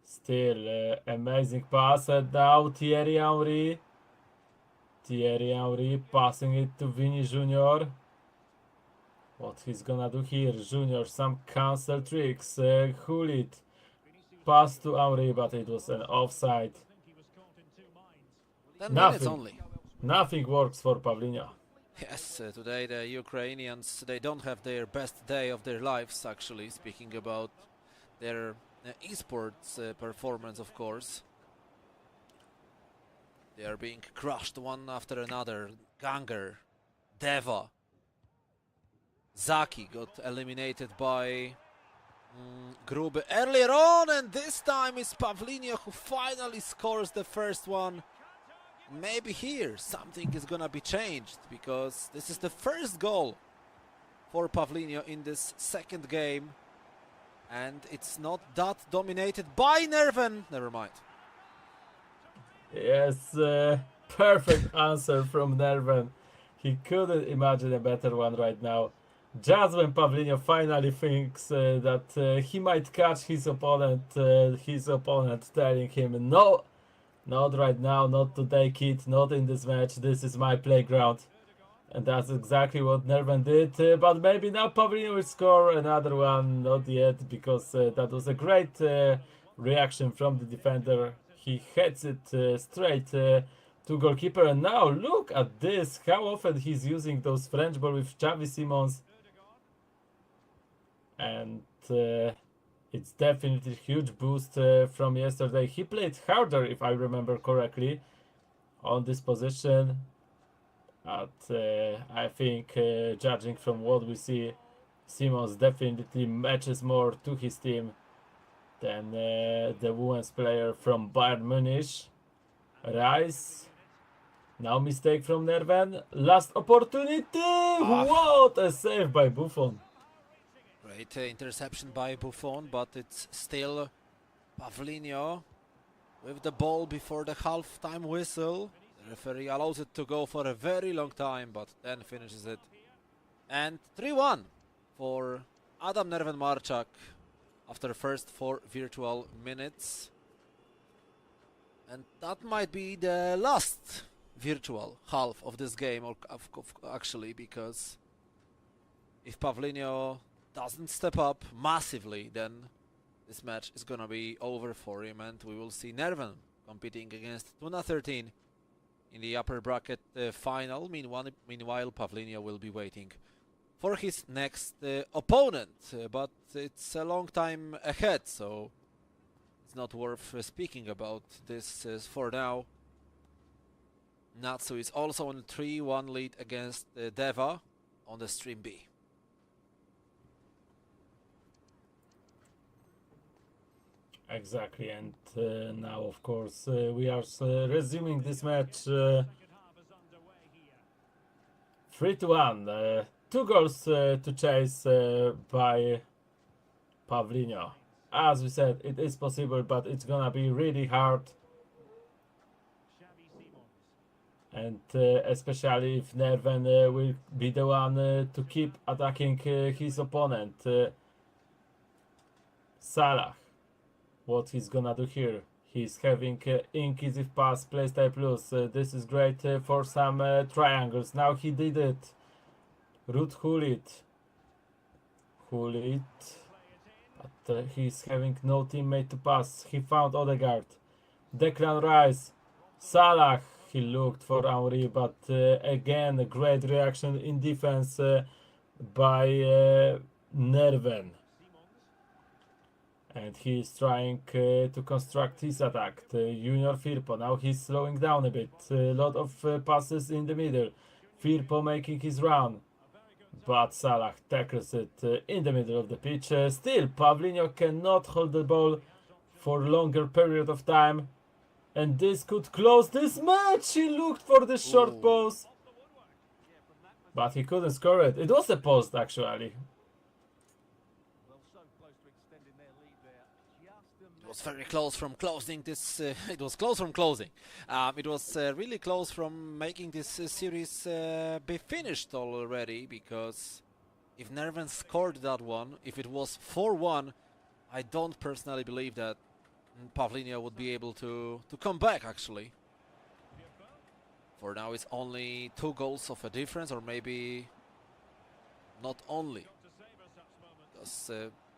B: Still amazing pass, and now Thierry Henry. Thierry Henry passing it to Vini Junior. What he's gonna do here? Junior, some cancel tricks. Hulit. Pass to Henry, but it was an offside.
A: 10 minutes only.
B: Nothing works for Pavlinho.
A: Yes, today the Ukrainians, they don't have their best day of their lives, actually, speaking about their esports performance, of course. They are being crushed one after another. Ganger, Deva, Zaki got eliminated by Grube earlier on, and this time it's Pavlinho who finally scores the first one. Maybe here something is gonna be changed, because this is the first goal for Pavlinho in this second game, and it's not that dominated by Nerven. Never mind.
B: Yes, perfect answer from Nerven. He couldn't imagine a better one right now. Just when Pavlinho finally thinks that he might catch his opponent telling him, no, not right now, not today, kid, not in this match, this is my playground. And that's exactly what Nerven did, but maybe now Pavlinho will score another one, not yet, because that was a great reaction from the defender. He heads it straight to goalkeeper, and now look at this, how often he's using those French ball with Xavi Simons. And it's definitely a huge boost from yesterday. He played harder, if I remember correctly, on this position. But I think, judging from what we see, Simons definitely matches more to his team than the women's player from Bayern Munich. Rice. Now mistake from Nerven. Last opportunity. What a save by Buffon.
A: Great interception by Buffon, but it's still Pavlinho with the ball before the half-time whistle. The referee allows it to go for a very long time, but then finishes it. And 3-1 for Adam Nerven-Marczak after the first 4 virtual minutes. And that might be the last virtual half of this game, or actually, because if Pavlinho doesn't step up massively, then this match is gonna be over for him, and we will see Nerven competing against Tuna 13 in the upper bracket final. Meanwhile, Pavlinho will be waiting for his next opponent, but it's a long time ahead, so it's not worth speaking about this for now. Natsu is also on a 3-1 lead against Deva on the stream B.
B: Exactly, and now of course we are resuming this match 3-1. 2 goals to chase by Pavlinho. As we said, it is possible, but it's gonna be really hard. and especially if Nerven will be the one to keep attacking his opponent. Salah, what he's gonna do here? He's having inquisitive pass, playstyle plus. This is great for some triangles. Now he did it. Root Hulit. But he's having no teammate to pass. He found Odegaard. Declan Rice. Salah. He looked for Henry, but again, a great reaction in defense by Nerven. And he's trying to construct his attack. Junior Firpo, now he's slowing down a bit. A lot of passes in the middle. Firpo making his run. But Salah tackles it in the middle of the pitch. Still, Pavlinho cannot hold the ball for a longer period of time. And this could close this match. He looked for the short post. But he couldn't score it. It was a post, actually.
A: It was very close from closing this. It was close from closing. It was really close from making this series be finished already. Because if Nerven scored that one, if it was 4-1, I don't personally believe that Pavlinho would be able to come back. Actually, for now it's only 2 goals of a difference, or maybe not only. Because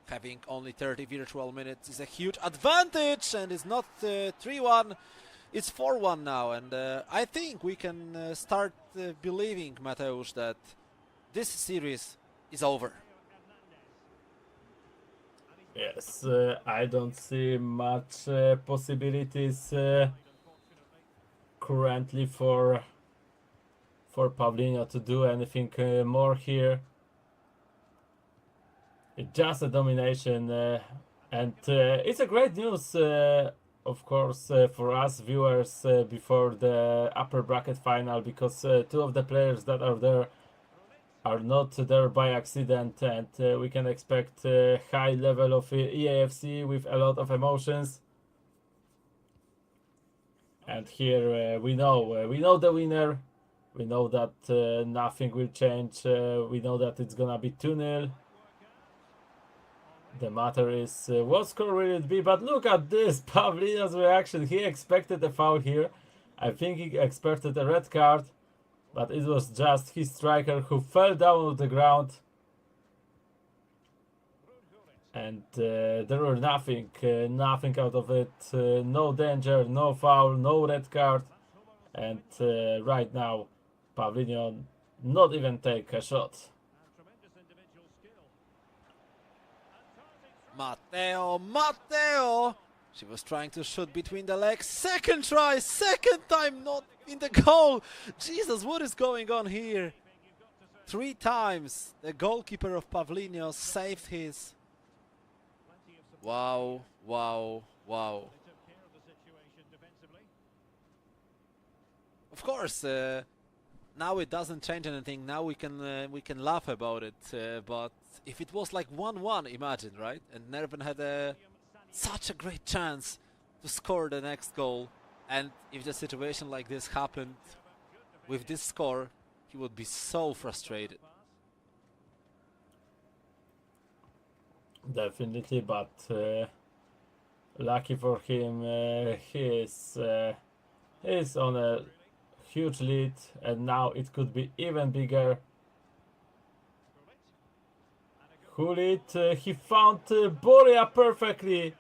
A: having only 30 virtual minutes is a huge advantage, and it's not 3-1, it's 4-1 now, and I think we can start believing, Mateusz, that this series is over.
B: Yes, I don't see much possibilities currently for Pavlinho to do anything more here. It's just a domination, and it's a great news, of course, for us viewers before the upper bracket final, because 2 of the players that are there are not there by accident, and we can expect a high level of EAFC with a lot of emotions. And here we know the winner. We know that nothing will change. We know that it's gonna be 2-0. The matter is what score will it be? But look at this, Pavlinho's reaction. He expected a foul here. I think he expected a red card, but it was just his striker who fell down on the ground. And there were nothing out of it. No danger, no foul, no red card. And right now, Pavlinho not even take a shot.
A: Matteo! She was trying to shoot between the legs. Second try, second time not in the goal. Jesus, what is going on here? 3 times the goalkeeper of Pavlinho saved his. Wow. Of course, now it doesn't change anything. Now we can laugh about it. But if it was like 1-1, imagine, right? And Nerven had such a great chance to score the next goal, and if the situation like this happened with this score, he would be so frustrated.
B: Definitely, but lucky for him, he's on a huge lead, and now it could be even bigger. Hulit, he found Borea perfectly,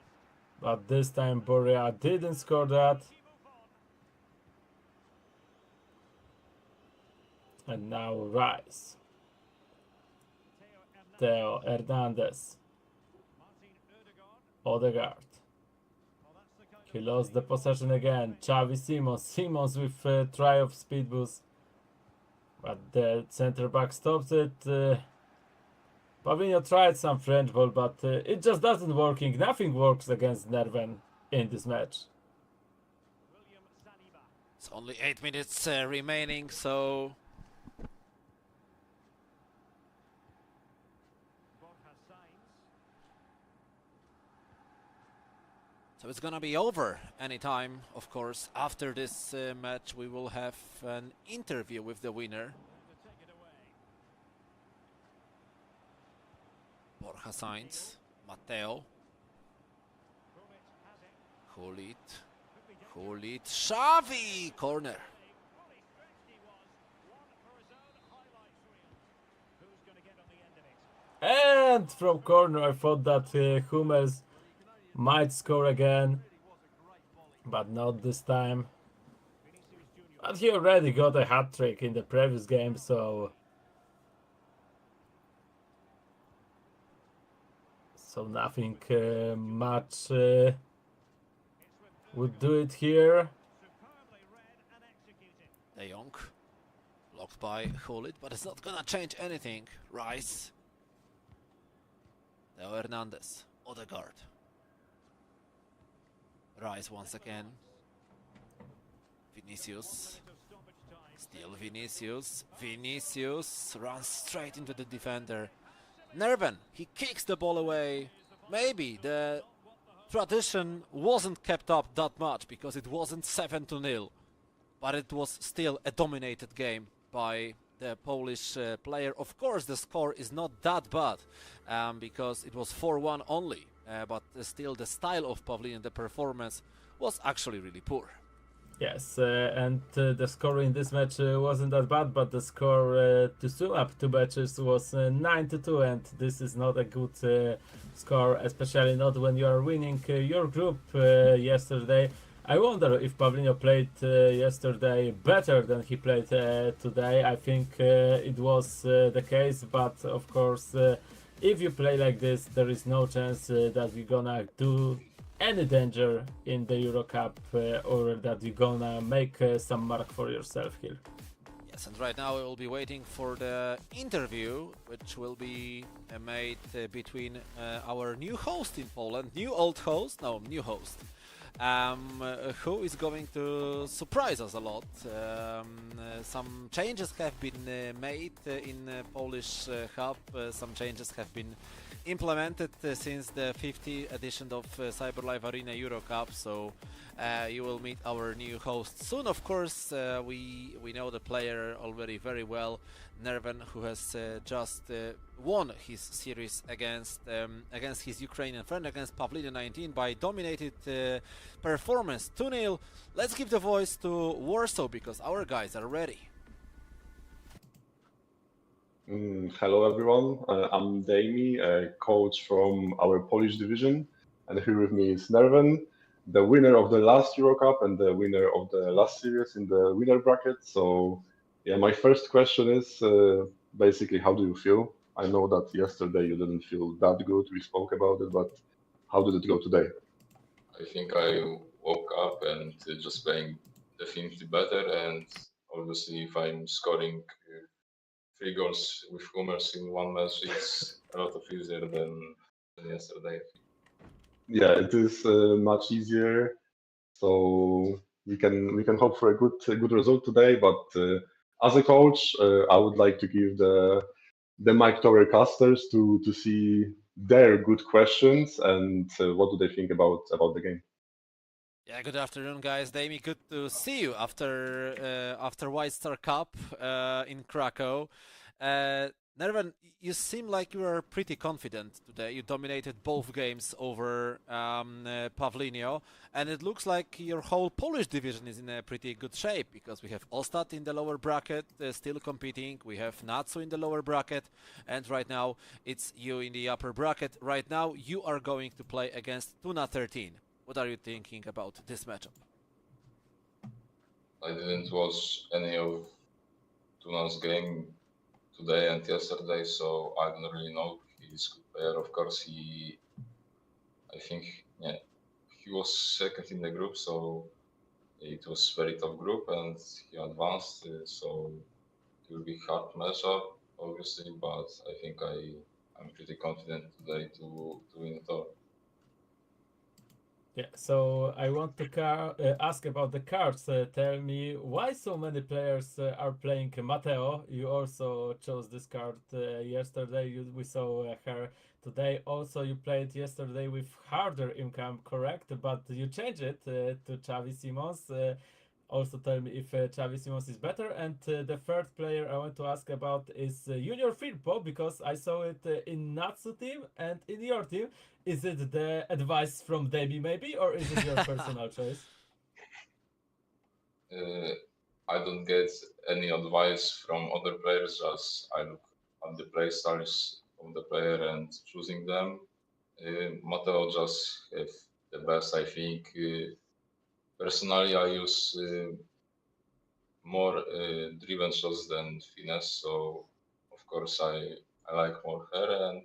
B: but this time Borea didn't score that. And now Rice. Theo Hernandez. Odegaard. He lost the possession again. Xavi Simons with try of speed boost. But the center back stops it. Pavlinho tried some French ball, but it just doesn't working. Nothing works against Nerven in this match.
A: It's only 8 minutes remaining, so So it's gonna be over anytime, of course. After this match, we will have an interview with the winner. Borja Sainz, Mateo, Hulit, Xavi, corner.
B: And from corner, I thought that Hummels might score again, but not this time. But he already got a hat trick in the previous game, so nothing much would do it here.
A: De Jong, blocked by Hulit, but it's not gonna change anything. Rice, Theo Hernandez, Odegaard. Rice once again. Vinicius. Still Vinicius. Vinicius runs straight into the defender. Nerven, he kicks the ball away. Maybe the tradition wasn't kept up that much because it wasn't 7-0. But it was still a dominated game by the Polish player. Of course, the score is not that bad because it was 4-1 only. But still, the style of Pavlinian, the performance, was actually really poor.
B: Yes, and the score in this match wasn't that bad, but the score to sum up two matches was 9-2, and this is not a good score, especially not when you are winning your group yesterday. I wonder if Pavlinian played yesterday better than he played today. I think it was the case, but of course, if you play like this, there is no chance that you're gonna do any danger in the EuroCup or that you're gonna make some mark for yourself here.
A: Yes, and right now we will be waiting for the interview, which will be made between our new host in Poland, new host, who is going to surprise us a lot. Some changes have been made in Polish hub, some changes have been implemented since the 50th edition of CyberLive Arena EuroCup, so you will meet our new host soon. Of course, we know the player already very well, Nerven, who has just won his series against his Ukrainian friend, against Pavlinian 19 by dominated performance 2-0. Let's give the voice to Warsaw because our guys are ready.
E: Hello everyone, I'm Dami, a coach from our Polish division, and here with me is Nerven, the winner of the last EuroCup and the winner of the last series in the winner bracket. So yeah, my first question is basically, how do you feel? I know that yesterday you didn't feel that good, we spoke about it, but how did it go today?
F: I think I woke up and just playing definitely better, and obviously if I'm scoring 3 goals with Hummels in one match, it's a lot easier than yesterday.
E: Yeah, it is much easier. So we can hope for a good result today. But as a coach, I would like to give the mic to our casters to see their good questions and what do they think about the game.
A: Yeah, good afternoon, guys. Dami, good to see you after White Star Cup in Krakow. Nerven, you seem like you are pretty confident today. You dominated both games over Pavlinio, and it looks like your whole Polish division is in a pretty good shape because we have Ostad in the lower bracket still competing. We have Natsu in the lower bracket, and right now it's you in the upper bracket. Right now you are going to play against Tuna 13. What are you thinking about this matchup?
F: I didn't watch any of Tuna's game today and yesterday, so I don't really know. He's a good player, of course. I think, yeah, he was second in the group, so it was very tough group, and he advanced. So it will be hard matchup, obviously, but I think I'm pretty confident today to win it all.
B: Yeah, so I want to ask about the cards. Tell me why so many players are playing Mateo. You also chose this card yesterday. We saw her today. Also, you played yesterday with harder income, correct? But you changed it to Xavi Simons. Also, tell me if Xavi Simons is better. And the third player I want to ask about is Junior Firpo, because I saw it in Natsu team and in your team. Is it the advice from Demi maybe, or is it your personal choice?
F: I don't get any advice from other players as I look at the play styles of the player and choosing them. Mateo just have the best, I think. Personally, I use more driven shots than finesse, so of course I like more her, and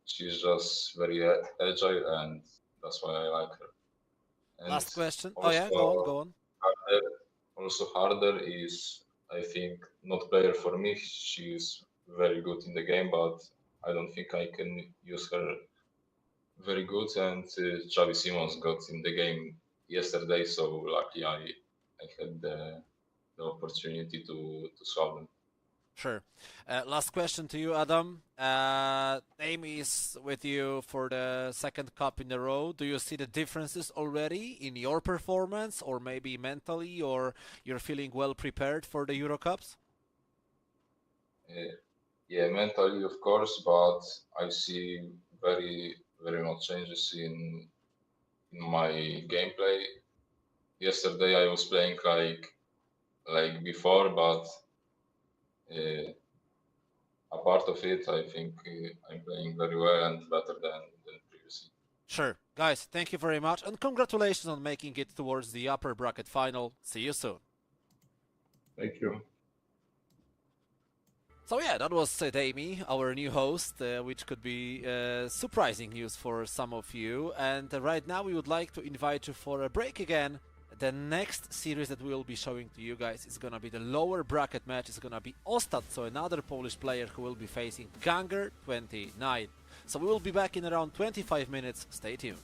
F: she's just very agile, and that's why I like her. And
A: Last question. Oh yeah, go on,
F: also
A: go on.
F: harder, also harder is, I think, not player for me. She's very good in the game, but I don't think I can use her very good. And Xavi Simons got in the game yesterday, so lucky I had the opportunity to swap them.
A: Sure. Last question to you, Adam. Amy is with you for the second cup in a row. Do you see the differences already in your performance, or maybe mentally, or you're feeling well prepared for the EuroCups?
F: Yeah, mentally, of course, but I see very much changes in my gameplay. Yesterday I was playing like before, but a part of it, I think I'm playing very well and better than previously.
A: Sure. Guys, thank you very much, and congratulations on making it towards the upper bracket final. See you soon.
E: Thank you.
A: So yeah, that was Amy, our new host, which could be surprising news for some of you. And right now we would like to invite you for a break again. The next series that we will be showing to you guys is gonna be the lower bracket match. It's gonna be Ostad, so another Polish player who will be facing Ganger 29. So we will be back in around 25 minutes. Stay tuned.